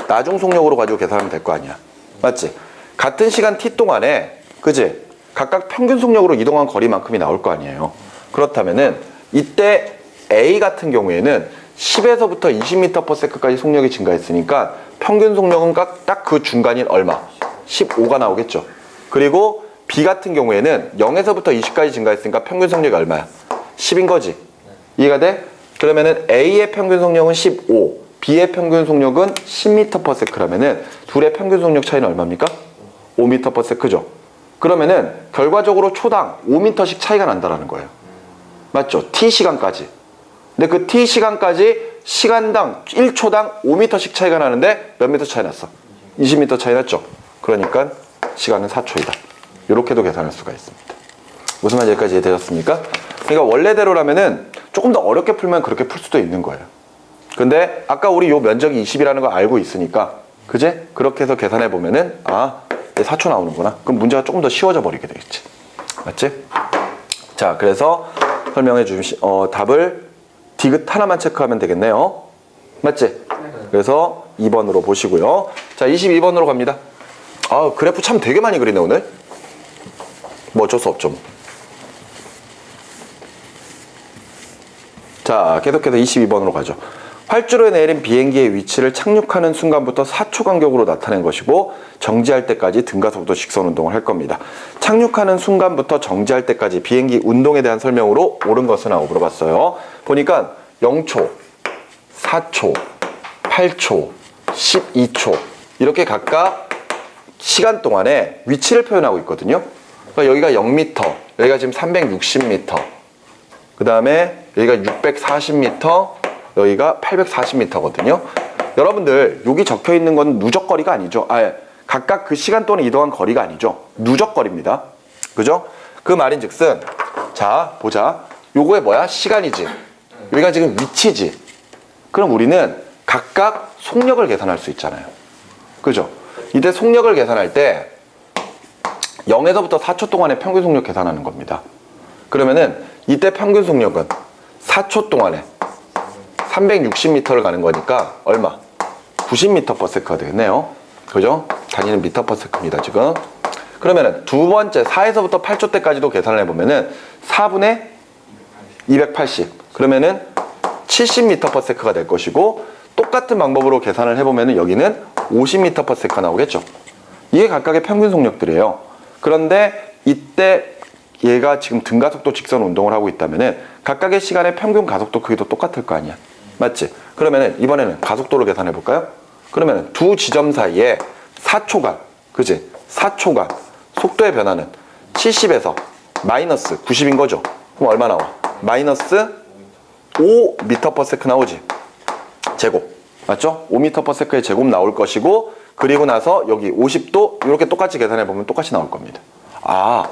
나중 속력으로 가지고 계산하면 될 거 아니야. 맞지? 같은 시간 t 동안에 그지? 각각 평균 속력으로 이동한 거리만큼이 나올 거 아니에요. 그렇다면은 이때 A 같은 경우에는 10에서부터 20m/s까지 속력이 증가했으니까 평균 속력은 딱 그 중간인 얼마? 15가 나오겠죠. 그리고 B 같은 경우에는 0에서부터 20까지 증가했으니까 평균 속력이 얼마야? 10인 거지. 이해가 돼? 그러면은 A의 평균 속력은 15, B의 평균 속력은 10m/s라면은 둘의 평균 속력 차이는 얼마입니까? 5m/s죠. 그러면은 결과적으로 초당 5m씩 차이가 난다라는 거예요. 맞죠? T시간까지. 근데 그 T시간까지 시간당 1초당 5m씩 차이가 나는데 몇 미터 차이 났어? 20m 차이 났죠? 그러니까 시간은 4초이다. 이렇게도 계산할 수가 있습니다. 무슨 말인지 여기까지 이해되셨습니까? 그러니까 원래대로라면은 조금 더 어렵게 풀면 그렇게 풀 수도 있는 거예요. 근데 아까 우리 요 면적이 20이라는 걸 알고 있으니까 그제? 그렇게 해서 계산해 보면은 4초 나오는구나. 그럼 문제가 조금 더 쉬워져 버리게 되겠지. 맞지? 자, 그래서 설명해 주신 답을 디귿 하나만 체크하면 되겠네요. 맞지? 그래서 2번으로 보시고요. 자, 22번으로 갑니다. 아, 그래프 참 되게 많이 그리네 오늘. 뭐 어쩔 수 없죠. 뭐. 자, 계속해서 22번으로 가죠. 활주로에 내린 비행기의 위치를 착륙하는 순간부터 4초 간격으로 나타낸 것이고 정지할 때까지 등가속도 직선 운동을 할 겁니다. 착륙하는 순간부터 정지할 때까지 비행기 운동에 대한 설명으로 옳은 것은 하고 물어봤어요. 보니까 0초, 4초, 8초, 12초 이렇게 각각 시간 동안에 위치를 표현하고 있거든요. 그러니까 여기가 0m, 여기가 지금 360m, 그 다음에 여기가 640m, 여기가 840m거든요. 여러분들 여기 적혀 있는 건 누적거리가 아니죠. 각각 그 시간 동안 이동한 거리가 아니죠. 누적거리입니다. 그죠? 그 말인즉슨 자 보자. 요거에 뭐야? 시간이지. 여기가 지금 위치지. 그럼 우리는 각각 속력을 계산할 수 있잖아요. 그죠? 이때 속력을 계산할 때 0에서부터 4초 동안의 평균 속력 계산하는 겁니다. 그러면은 이때 평균 속력은 4초 동안에 360m를 가는 거니까 얼마? 90m/s가 되겠네요. 그죠? 단위는 m/s입니다 지금. 그러면은 두 번째 4에서부터 8초 때까지도 계산을 해보면은 4분의 280 그러면은 70m/s가 될 것이고 똑같은 방법으로 계산을 해보면은 여기는 50m/s가 나오겠죠. 이게 각각의 평균 속력들이에요. 그런데 이때 얘가 지금 등가속도 직선 운동을 하고 있다면은 각각의 시간의 평균 가속도 크기도 똑같을 거 아니야. 맞지? 그러면은 이번에는 가속도를 계산해 볼까요? 그러면은 두 지점 사이에 4초간, 그지? 4초간 속도의 변화는 70에서 마이너스 90인 거죠. 그럼 얼마 나와? 마이너스 5m/s 나오지. 제곱. 맞죠? 5m/s의 제곱 나올 것이고 그리고 나서 여기 50도 이렇게 똑같이 계산해 보면 똑같이 나올 겁니다. 아,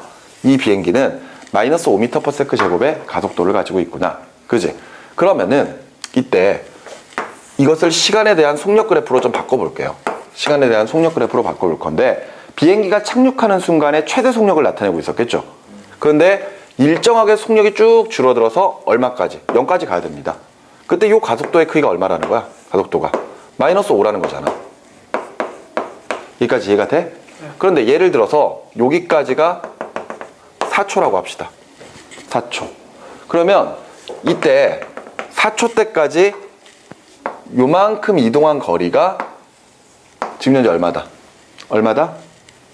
이 비행기는 마이너스 5m/s 제곱의 가속도를 가지고 있구나. 그지? 그러면은 이때 이것을 시간에 대한 속력 그래프로 좀 바꿔볼게요. 시간에 대한 속력 그래프로 바꿔볼 건데 비행기가 착륙하는 순간에 최대 속력을 나타내고 있었겠죠. 그런데 일정하게 속력이 쭉 줄어들어서 얼마까지? 0까지 가야 됩니다. 그때 이 가속도의 크기가 얼마라는 거야? 가속도가 마이너스 5라는 거잖아. 여기까지 이해가 돼? 그런데 예를 들어서 여기까지가 4초라고 합시다. 4초. 그러면 이때 4초 때까지 요만큼 이동한 거리가 지금 현재 얼마다? 얼마다?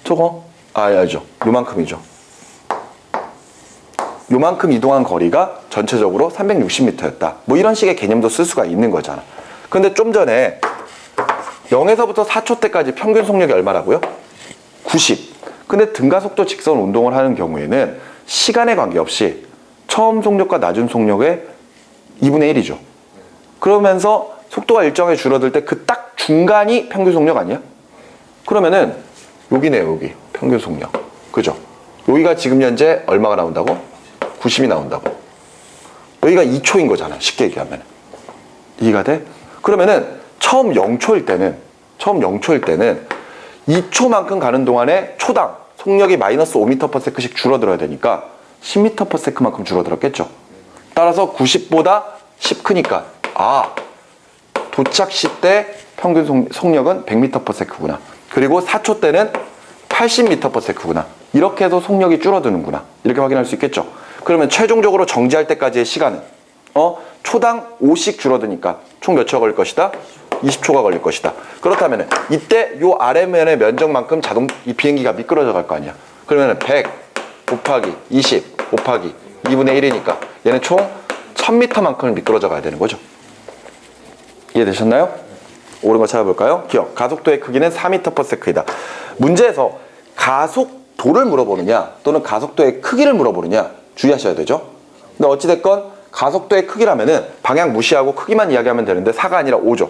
저거? 알죠. 요만큼이죠. 요만큼 이동한 거리가 전체적으로 360m였다. 뭐 이런 식의 개념도 쓸 수가 있는 거잖아. 근데 좀 전에 0에서부터 4초 때까지 평균 속력이 얼마라고요? 90. 근데 등가속도 직선 운동을 하는 경우에는 시간에 관계없이 처음 속력과 낮은 속력의 2분의 1이죠. 그러면서 속도가 일정하게 줄어들 때 그 딱 중간이 평균 속력 아니야? 그러면은 여기네요, 여기. 평균 속력. 그죠? 여기가 지금 현재 얼마가 나온다고? 90이 나온다고. 여기가 2초인 거잖아, 쉽게 얘기하면. 이해가 돼? 그러면은 처음 0초일 때는 2초만큼 가는 동안에 초당 속력이 마이너스 5m/s씩 줄어들어야 되니까 10m/s만큼 줄어들었겠죠. 따라서 90보다 10 크니까 도착 시 때 평균 속력은 100m/s구나. 그리고 4초 때는 80m/s구나. 이렇게 해서 속력이 줄어드는구나. 이렇게 확인할 수 있겠죠. 그러면 최종적으로 정지할 때까지의 시간은 초당 5씩 줄어드니까 총 몇 초가 걸릴 것이다? 20초가 걸릴 것이다. 그렇다면 이때 요 아래면의 면적만큼 이 비행기가 미끄러져 갈 거 아니야. 그러면 100 곱하기 20 곱하기 2분의 1이니까 얘는 총 1000m만큼을 미끄러져 가야 되는 거죠. 이해되셨나요? 옳은 거 찾아볼까요? 기억. 가속도의 크기는 4m/s이다. 문제에서 가속도를 물어보느냐 또는 가속도의 크기를 물어보느냐 주의하셔야 되죠. 근데 어찌됐건 가속도의 크기라면은 방향 무시하고 크기만 이야기하면 되는데 4가 아니라 5죠.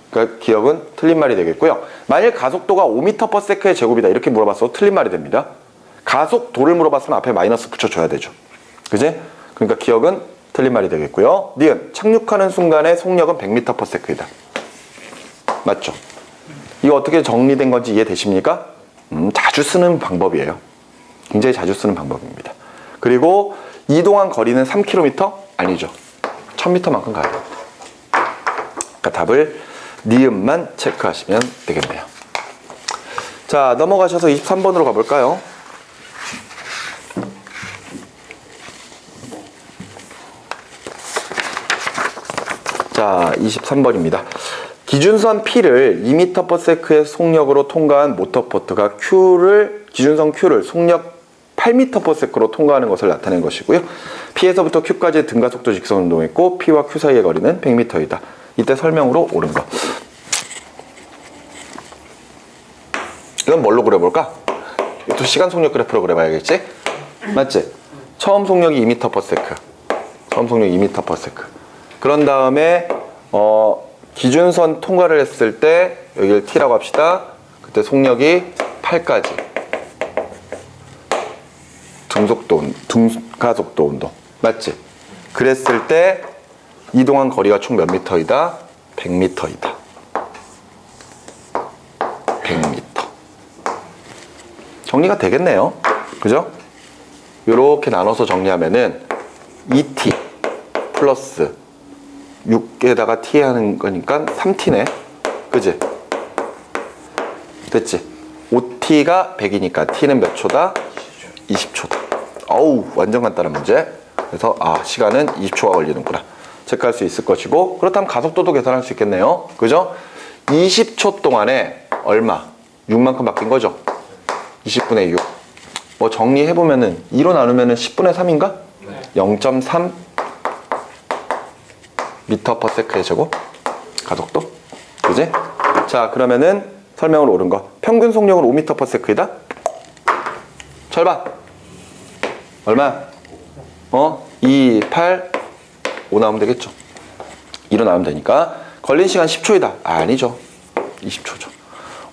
그러니까 기억은 틀린 말이 되겠고요. 만일 가속도가 5m/s의 제곱이다 이렇게 물어봤어도 틀린 말이 됩니다. 가속도를 물어봤으면 앞에 마이너스 붙여줘야 되죠. 그지? 그러니까 기억은 틀린 말이 되겠고요. 니은 착륙하는 순간의 속력은 100m/s이다. 맞죠? 이거 어떻게 정리된 건지 이해되십니까? 자주 쓰는 방법이에요. 굉장히 자주 쓰는 방법입니다. 그리고 이동한 거리는 3km? 아니죠. 1000m만큼 가야 됩니다. 그러니까 답을 니은만 체크하시면 되겠네요. 자, 넘어가셔서 23번으로 가볼까요? 자, 23번입니다. 기준선 P를 2m/s의 속력으로 통과한 모터보트가 기준선 Q를 속력 8m/s로 통과하는 것을 나타낸 것이고요. P에서부터 Q까지 등가속도 직선 운동했고 P와 Q 사이의 거리는 100m이다. 이때 설명으로 옳은 것. 이건 뭘로 그려볼까? 또 시간 속력 그래프로 그려봐야겠지? 맞지? 처음 속력이 2m/s. 처음 속력이 2m/s. 그런 다음에 기준선 통과를 했을 때 여기를 T라고 합시다. 그때 속력이 8까지. 등가속도 운동. 맞지? 그랬을 때 이동한 거리가 총 몇 미터이다? 100m이다. 100m. 정리가 되겠네요. 그죠? 이렇게 나눠서 정리하면은 2t 플러스 6에다가 t 하는 거니까 3t네. 그지? 됐지? 5t가 100이니까 t는 몇 초다? 20초다. 어우, 완전 간단한 문제. 그래서 시간은 20초가 걸리는구나. 체크할 수 있을 것이고, 그렇다면 가속도도 계산할 수 있겠네요. 그죠? 20초 동안에 얼마? 6만큼 바뀐 거죠? 20분의 6. 뭐 정리해보면은 2로 나누면은 10분의 3인가? 네. 0.3 m/s의 제곱 가속도. 그지? 자, 그러면은 설명으로 옳은 거. 평균 속력은 5m/s이다? 절반. 얼마? 2, 8, 5 나오면 되겠죠. 2로 나오면 되니까. 걸린 시간 10초이다. 아니죠. 20초죠.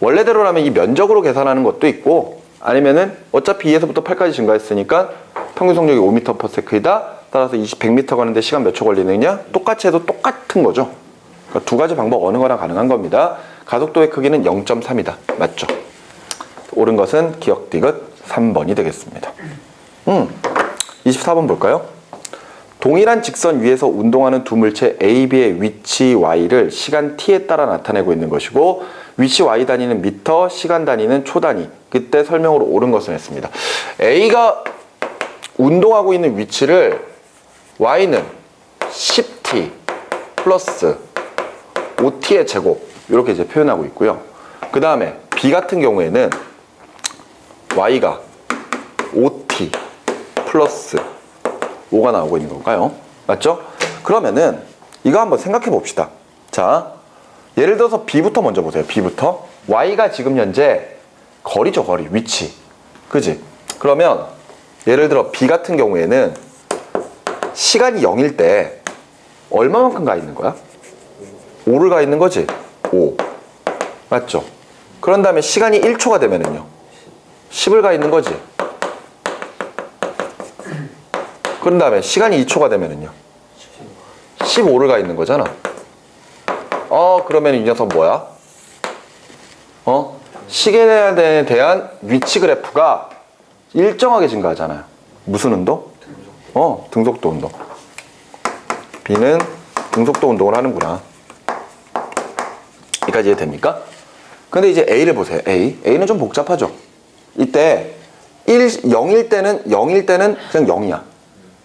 원래대로라면 이 면적으로 계산하는 것도 있고, 아니면은 어차피 2에서부터 8까지 증가했으니까 평균 속력이 5m/s이다. 따라서 100m 가는데 시간 몇 초 걸리느냐? 똑같이 해도 똑같은 거죠. 그러니까 두 가지 방법 어느 거나 가능한 겁니다. 가속도의 크기는 0.3이다. 맞죠? 옳은 것은 기억 디귿 3번이 되겠습니다. 24번 볼까요? 동일한 직선 위에서 운동하는 두 물체 A, B의 위치 Y를 시간 T에 따라 나타내고 있는 것이고, 위치 Y 단위는 미터, 시간 단위는 초 단위. 그때 설명으로 옳은 것을 했습니다. A가 운동하고 있는 위치를 Y는 10T 플러스 5T의 제곱, 이렇게 이제 표현하고 있고요. 그 다음에 B 같은 경우에는 Y가 5T 플러스 5가 나오고 있는 건가요? 맞죠? 그러면은 이거 한번 생각해 봅시다. 자, 예를 들어서 B부터 먼저 보세요. B부터. Y가 지금 현재 거리죠, 거리. 위치. 그지? 그러면 예를 들어 B 같은 경우에는 시간이 0일 때 얼마만큼 가 있는 거야? 5를 가 있는 거지? 5. 맞죠? 그런 다음에 시간이 1초가 되면은요, 10을 가 있는 거지? 그런 다음에 시간이 2초가 되면은요, 15를 가 있는 거잖아. 그러면 이 녀석 뭐야? 시계에 대한 위치 그래프가 일정하게 증가하잖아요. 무슨 운동? 등속도 운동. B는 등속도 운동을 하는구나. 여기까지 이해됩니까? 근데 이제 A를 보세요. A는 좀 복잡하죠. 이때 0일 때는 그냥 0이야.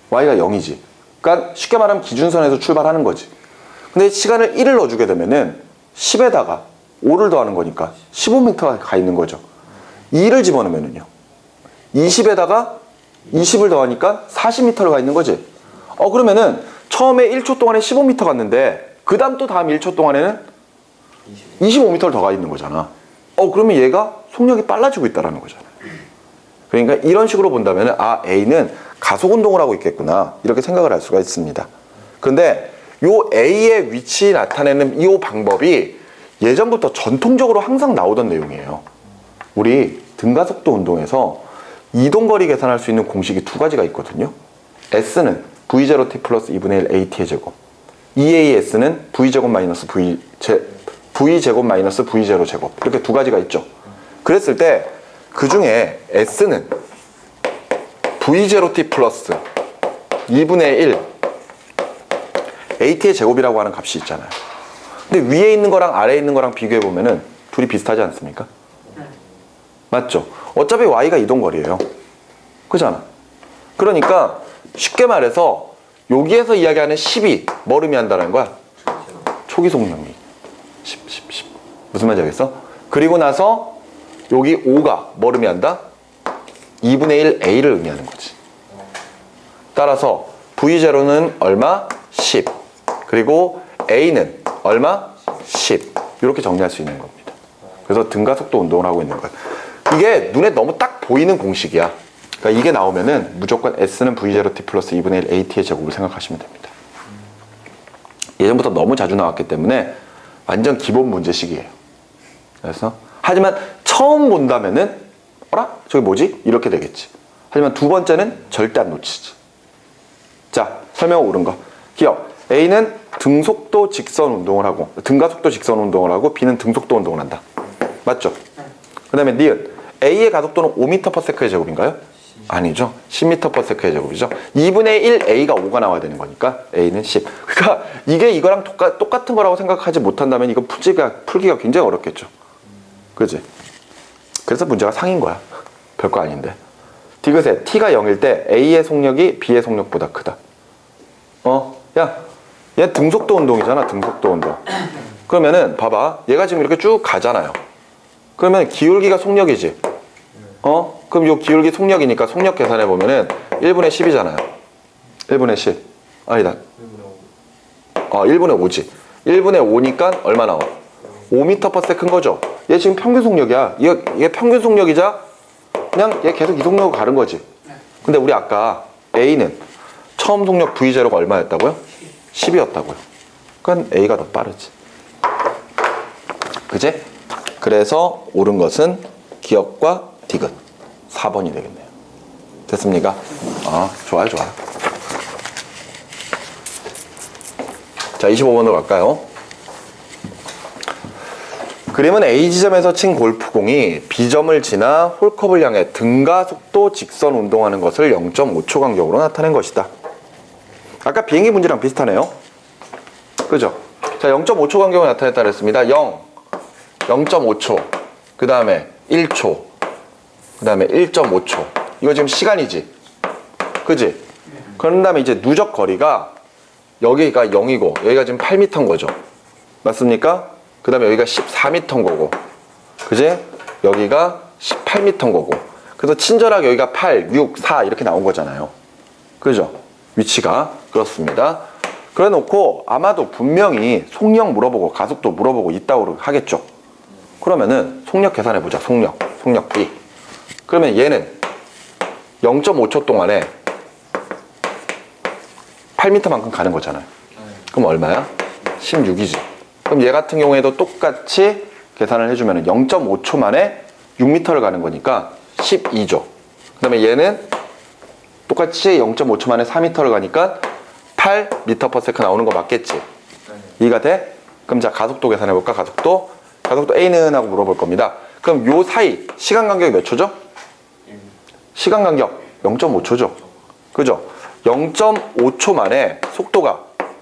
Y가 0이지. 그러니까 쉽게 말하면 기준선에서 출발하는 거지. 근데 시간을 1을 넣어주게 되면은 10에다가 5를 더하는 거니까 15m가 가 있는 거죠. 2를 집어넣으면은요, 20에다가 20을 더하니까 40m를 가 있는 거지. 그러면은 처음에 1초 동안에 15m 갔는데 그 다음 또 다음 1초 동안에는 25m를 더 가 있는 거잖아. 그러면 얘가 속력이 빨라지고 있다는 거잖아. 그러니까 이런 식으로 본다면 A는 가속 운동을 하고 있겠구나, 이렇게 생각을 할 수가 있습니다. 근데 요 A의 위치 나타내는 이 방법이 예전부터 전통적으로 항상 나오던 내용이에요. 우리 등가속도 운동에서 이동거리 계산할 수 있는 공식이 두 가지가 있거든요. S는 V0t 플러스 2분의 1 AT의 제곱, EAS는 V제곱 마이너스 V제곱 마이너스 V0 제곱, 이렇게 두 가지가 있죠. 그랬을 때 그 중에 S는 V0t 플러스 2분의 1 AT의 제곱이라고 하는 값이 있잖아요. 근데 위에 있는 거랑 아래에 있는 거랑 비교해 보면은 둘이 비슷하지 않습니까? 맞죠? 어차피 y가 이동거리예요. 그잖아. 그러니까 쉽게 말해서 여기에서 이야기하는 10이 뭘 의미한다는 거야? 초기 속력이 10. 무슨 말인지 알겠어? 그리고 나서 여기 5가 뭘 의미한다? 2분의 1 a를 의미하는 거지. 따라서 v0는 얼마? 10. 그리고 a는 얼마? 10. 이렇게 정리할 수 있는 겁니다. 그래서 등가속도 운동을 하고 있는 거예요. 이게 눈에 너무 딱 보이는 공식이야. 그러니까 이게 나오면은 무조건 S는 V0t 플러스 2분의 1 AT의 제곱을 생각하시면 됩니다. 예전부터 너무 자주 나왔기 때문에 완전 기본 문제식이에요. 그래서 하지만 처음 본다면은 어라? 저기 뭐지? 이렇게 되겠지. 하지만 두 번째는 절대 안 놓치지. 자, 설명 옳은 거. 기억. A는 등속도 직선 운동을 하고 등가속도 직선 운동을 하고 B는 등속도 운동을 한다. 맞죠? 그 다음에 니은. A의 가속도는 5m/s의 제곱인가요? 아니죠. 10m/s의 제곱이죠. 2분의 1 A가 5가 나와야 되는 거니까 A는 10. 그러니까 이게 이거랑 똑같은 거라고 생각하지 못한다면 이거 풀기가 굉장히 어렵겠죠. 그지? 그래서 문제가 상인 거야. 별거 아닌데. 디귿에 T가 0일 때 A의 속력이 B의 속력보다 크다. 야, 얘 등속도 운동이잖아. 등속도 운동. 그러면은 봐봐. 얘가 지금 이렇게 쭉 가잖아요. 그러면 기울기가 속력이지. 그럼 요 기울기 속력이니까 속력 계산해 보면은 1분의 10이잖아요. 1분의 10. 아니다. 1분의 5지. 1분의 5니까 얼마 나와? 5m/s 큰 거죠. 얘 지금 평균 속력이야. 얘 평균 속력이자 그냥 얘 계속 이 속력으로 가는 거지. 근데 우리 아까 A는 처음 속력 V0가 얼마였다고요? 10이었다고요. 그러니까 A가 더 빠르지. 그지? 그래서 옳은 것은 기억과 디귿 4번이 되겠네요. 됐습니까? 좋아요. 자, 25번으로 갈까요? 그림은 A 지점에서 친 골프공이 B점을 지나 홀컵을 향해 등가 속도 직선 운동하는 것을 0.5초 간격으로 나타낸 것이다. 아까 비행기 문제랑 비슷하네요. 그죠? 자, 0.5초 간격으로 나타냈다 그랬습니다. 0.5초, 그 다음에 1초, 그 다음에 1.5초. 이거 지금 시간이지? 그지? 그런 다음에 이제 누적 거리가 여기가 0이고 여기가 지금 8m인 거죠. 맞습니까? 그 다음에 여기가 14m인 거고. 그지? 여기가 18m인 거고. 그래서 친절하게 여기가 8, 6, 4 이렇게 나온 거잖아요. 그죠? 위치가. 그렇습니다. 그래 놓고 아마도 분명히 속력 물어보고 가속도 물어보고 있다고 하겠죠. 그러면은 속력 계산해 보자. 속력 B. 그러면 얘는 0.5초 동안에 8m만큼 가는 거잖아요. 그럼 얼마야? 16이지. 그럼 얘 같은 경우에도 똑같이 계산을 해주면 0.5초 만에 6m를 가는 거니까 12죠. 그 다음에 얘는 똑같이 0.5초 만에 4m를 가니까 8m/s 나오는 거 맞겠지? 이해가 돼? 그럼 자, 가속도 계산해 볼까? 가속도 A는 하고 물어볼 겁니다. 그럼 요 사이 시간 간격이 몇 초죠? 시간 간격 0.5초죠. 그죠? 0.5초 만에 속도가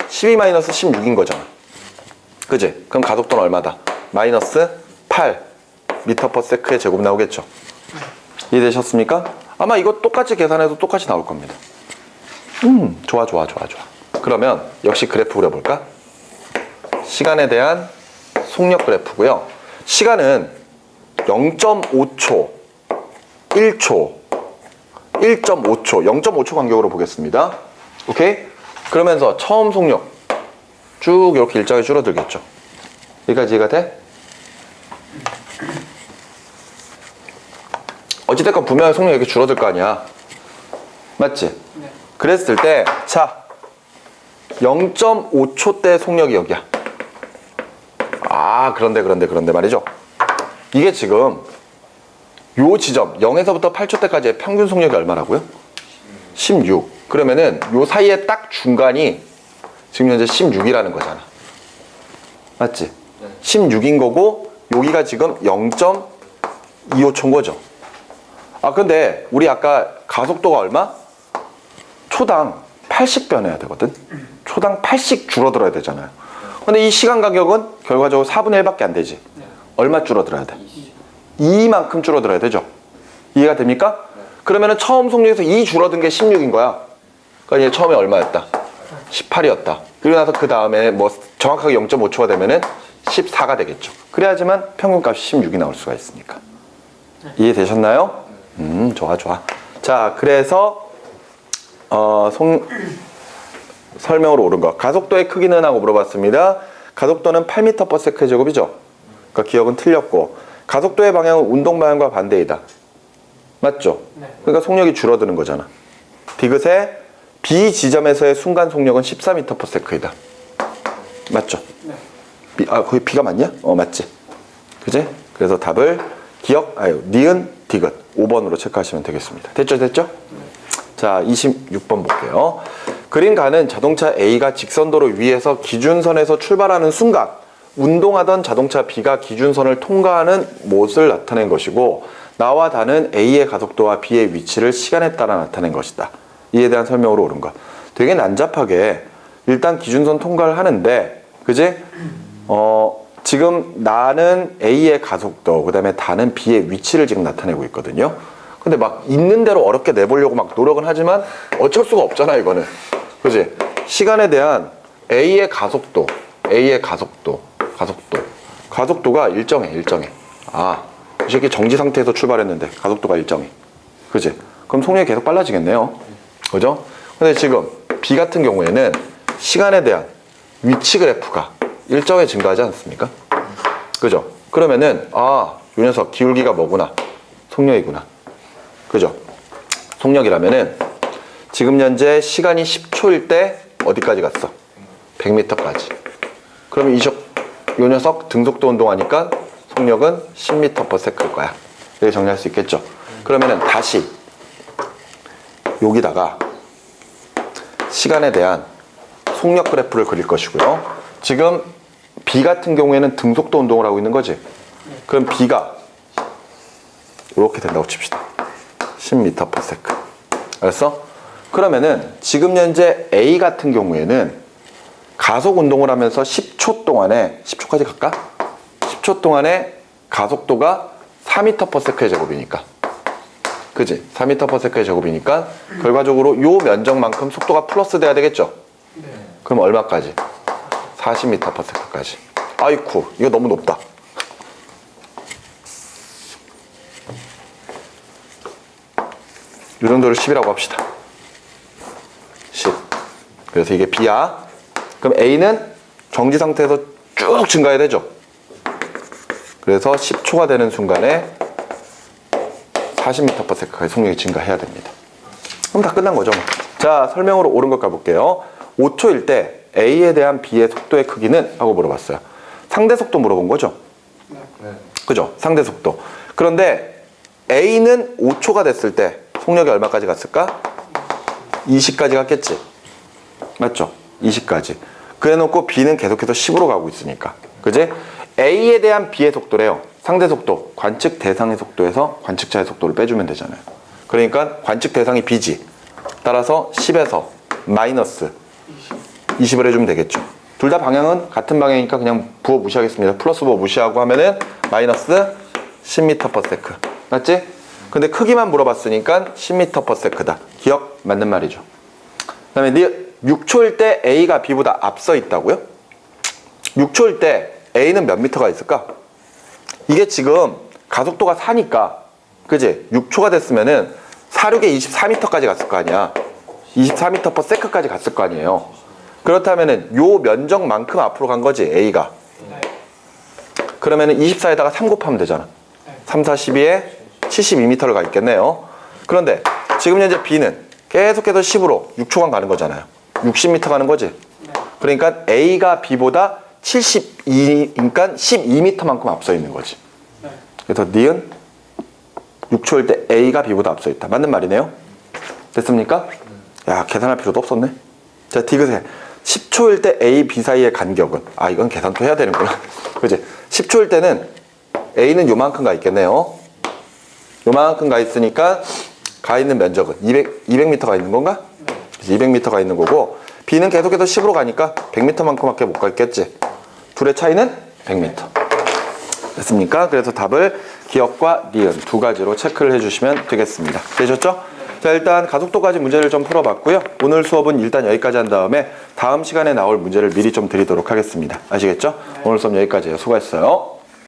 12-16인 거잖아. 그지? 그럼 가속도는 얼마다? 마이너스 8m/s의 제곱 나오겠죠. 이해되셨습니까? 아마 이거 똑같이 계산해도 똑같이 나올 겁니다. 좋아. 그러면 역시 그래프 그려볼까? 시간에 대한 속력 그래프고요. 시간은 0.5초, 1초, 1.5초, 0.5초 간격으로 보겠습니다. 오케이? 그러면서 처음 속력 쭉 이렇게 일정하게 줄어들겠죠. 여기까지 이해가 돼? 어찌됐건 분명히 속력이 이렇게 줄어들 거 아니야. 맞지? 네. 그랬을 때, 자, 0.5초 때 속력이 여기야. 그런데 말이죠. 이게 지금 요 지점 0에서부터 8초 때까지의 평균 속력이 얼마라고요? 16. 그러면은 요 사이에 딱 중간이 지금 현재 16이라는 거잖아. 맞지? 16인 거고 여기가 지금 0.25초인 거죠. 근데 우리 아까 가속도가 얼마? 초당 8씩 변해야 되거든. 초당 8씩 줄어들어야 되잖아요. 근데 이 시간 간격은 결과적으로 4분의 1밖에 안 되지. 네. 얼마 줄어들어야 돼? 2만큼 줄어들어야 되죠. 이해가 됩니까? 그러면은 처음 속력에서 2 줄어든 게 16인 거야. 그러니까 얘 처음에 얼마였다? 18이었다. 그리고 나서 그 다음에 뭐 정확하게 0.5초가 되면은 14가 되겠죠. 그래야지만 평균값이 16이 나올 수가 있으니까. 이해되셨나요? 좋아, 좋아. 자, 그래서 설명으로 옳은 거. 가속도의 크기는 하고 물어봤습니다. 가속도는 8m/s 제곱이죠. 그러니까 기억은 틀렸고, 가속도의 방향은 운동 방향과 반대이다. 맞죠? 네. 그러니까 속력이 줄어드는 거잖아. 디귿의 B 지점에서의 순간 속력은 14m/s이다. 맞죠? 네. 거기 B가 맞냐? 맞지. 그지? 그래서 답을 니은, 디귿 5번으로 체크하시면 되겠습니다. 됐죠? 자, 26번 볼게요. 그림가는 자동차 A가 직선도로 위에서 기준선에서 출발하는 순간 운동하던 자동차 B가 기준선을 통과하는 모습을 나타낸 것이고, 나와 다는 A의 가속도와 B의 위치를 시간에 따라 나타낸 것이다. 이에 대한 설명으로 옳은 것. 되게 난잡하게 일단 기준선 통과를 하는데, 그지? 지금 나는 A의 가속도, 그 다음에 다는 B의 위치를 지금 나타내고 있거든요. 근데 막 있는 대로 어렵게 내보려고 막 노력은 하지만 어쩔 수가 없잖아, 이거는. 그지? 시간에 대한 A의 가속도가 일정해. 이 새끼 정지 상태에서 출발했는데 가속도가 일정해. 그지? 그럼 속력이 계속 빨라지겠네요. 그죠? 근데 지금 B 같은 경우에는 시간에 대한 위치 그래프가 일정에 증가하지 않습니까? 그죠? 그러면은 요 녀석 기울기가 뭐구나? 속력이구나. 그죠? 속력이라면은 지금 현재 시간이 10초일 때 어디까지 갔어? 100m까지. 그럼 요 녀석 등속도 운동하니까 속력은 10m/s일 거야. 이렇게 정리할 수 있겠죠? 그러면은 다시 여기다가 시간에 대한 속력 그래프를 그릴 것이고요. 지금 B 같은 경우에는 등속도 운동을 하고 있는 거지. 그럼 B가 이렇게 된다고 칩시다. 10m/s. 알았어? 그러면은 지금 현재 A 같은 경우에는 가속 운동을 하면서 10초 동안에 10초까지 갈까? 10초 동안에 가속도가 4m/s의 제곱이니까. 그지? 4m/s의 제곱이니까 결과적으로 요 면적만큼 속도가 플러스 돼야 되겠죠? 네. 그럼 얼마까지? 40m/s까지. 아이쿠, 이거 너무 높다. 이 정도를 10이라고 합시다. 10. 그래서 이게 B야. 그럼 A는 정지 상태에서 쭉 증가해야 되죠. 그래서 10초가 되는 순간에 40m/s까지 속력이 증가해야 됩니다. 그럼 다 끝난 거죠. 자, 설명으로 옳은 것 가볼게요. 5초일 때 A에 대한 B의 속도의 크기는? 하고 물어봤어요. 상대 속도 물어본 거죠. 네. 그죠? 상대 속도. 그런데 A는 5초가 됐을 때 속력이 얼마까지 갔을까? 20까지 갔겠지. 맞죠? 20까지. 그래놓고 B는 계속해서 10으로 가고 있으니까. 그지? A에 대한 B의 속도래요. 상대 속도, 관측 대상의 속도에서 관측자의 속도를 빼주면 되잖아요. 그러니까 관측 대상이 B지. 따라서 10에서 마이너스 20을 해주면 되겠죠. 둘 다 방향은 같은 방향이니까 그냥 부호 무시하겠습니다. 플러스 부호 무시하고 하면은 마이너스 10m/s. 맞지? 근데 크기만 물어봤으니까 10m/s다. 기억? 맞는 말이죠. 그 다음에 6초일 때 A가 B보다 앞서 있다고요? 6초일 때 A는 몇 미터가 있을까? 이게 지금 가속도가 4니까, 그지? 6초가 됐으면은 4, 6에 24m까지 갔을 거 아니야. 24m/s까지 갔을 거 아니에요. 그렇다면은 요 면적만큼 앞으로 간 거지, A가. 네. 그러면은 24에다가 3 곱하면 되잖아. 3, 4, 12에 72m를 가 있겠네요. 그런데 지금 현재 B는 계속해서 10으로 6초간 가는 거잖아요. 60m 가는 거지. 그러니까 A가 B보다 72니까 12m만큼 앞서 있는 거지. 네. 그래서 니은 6초일 때 A가 B보다 앞서 있다. 맞는 말이네요. 됐습니까? 야, 계산할 필요도 없었네. 자, 디귿에 10초일 때 A, B 사이의 간격은, 이건 계산도 해야 되는구나. 그지? 10초일 때는 A는 요만큼 가 있겠네요. 요만큼 가 있으니까 가 있는 면적은 200m 가 있는 건가? 200m 가 있는 거고, B는 계속해서 10으로 가니까 100m만큼밖에 못 가 있겠지. 둘의 차이는 100m. 됐습니까? 그래서 답을 기억과 니은 두 가지로 체크를 해주시면 되겠습니다. 되셨죠? 자, 일단 가속도까지 문제를 좀 풀어봤고요. 오늘 수업은 일단 여기까지 한 다음에 다음 시간에 나올 문제를 미리 좀 드리도록 하겠습니다. 아시겠죠? 오늘 수업 여기까지예요. 수고했어요.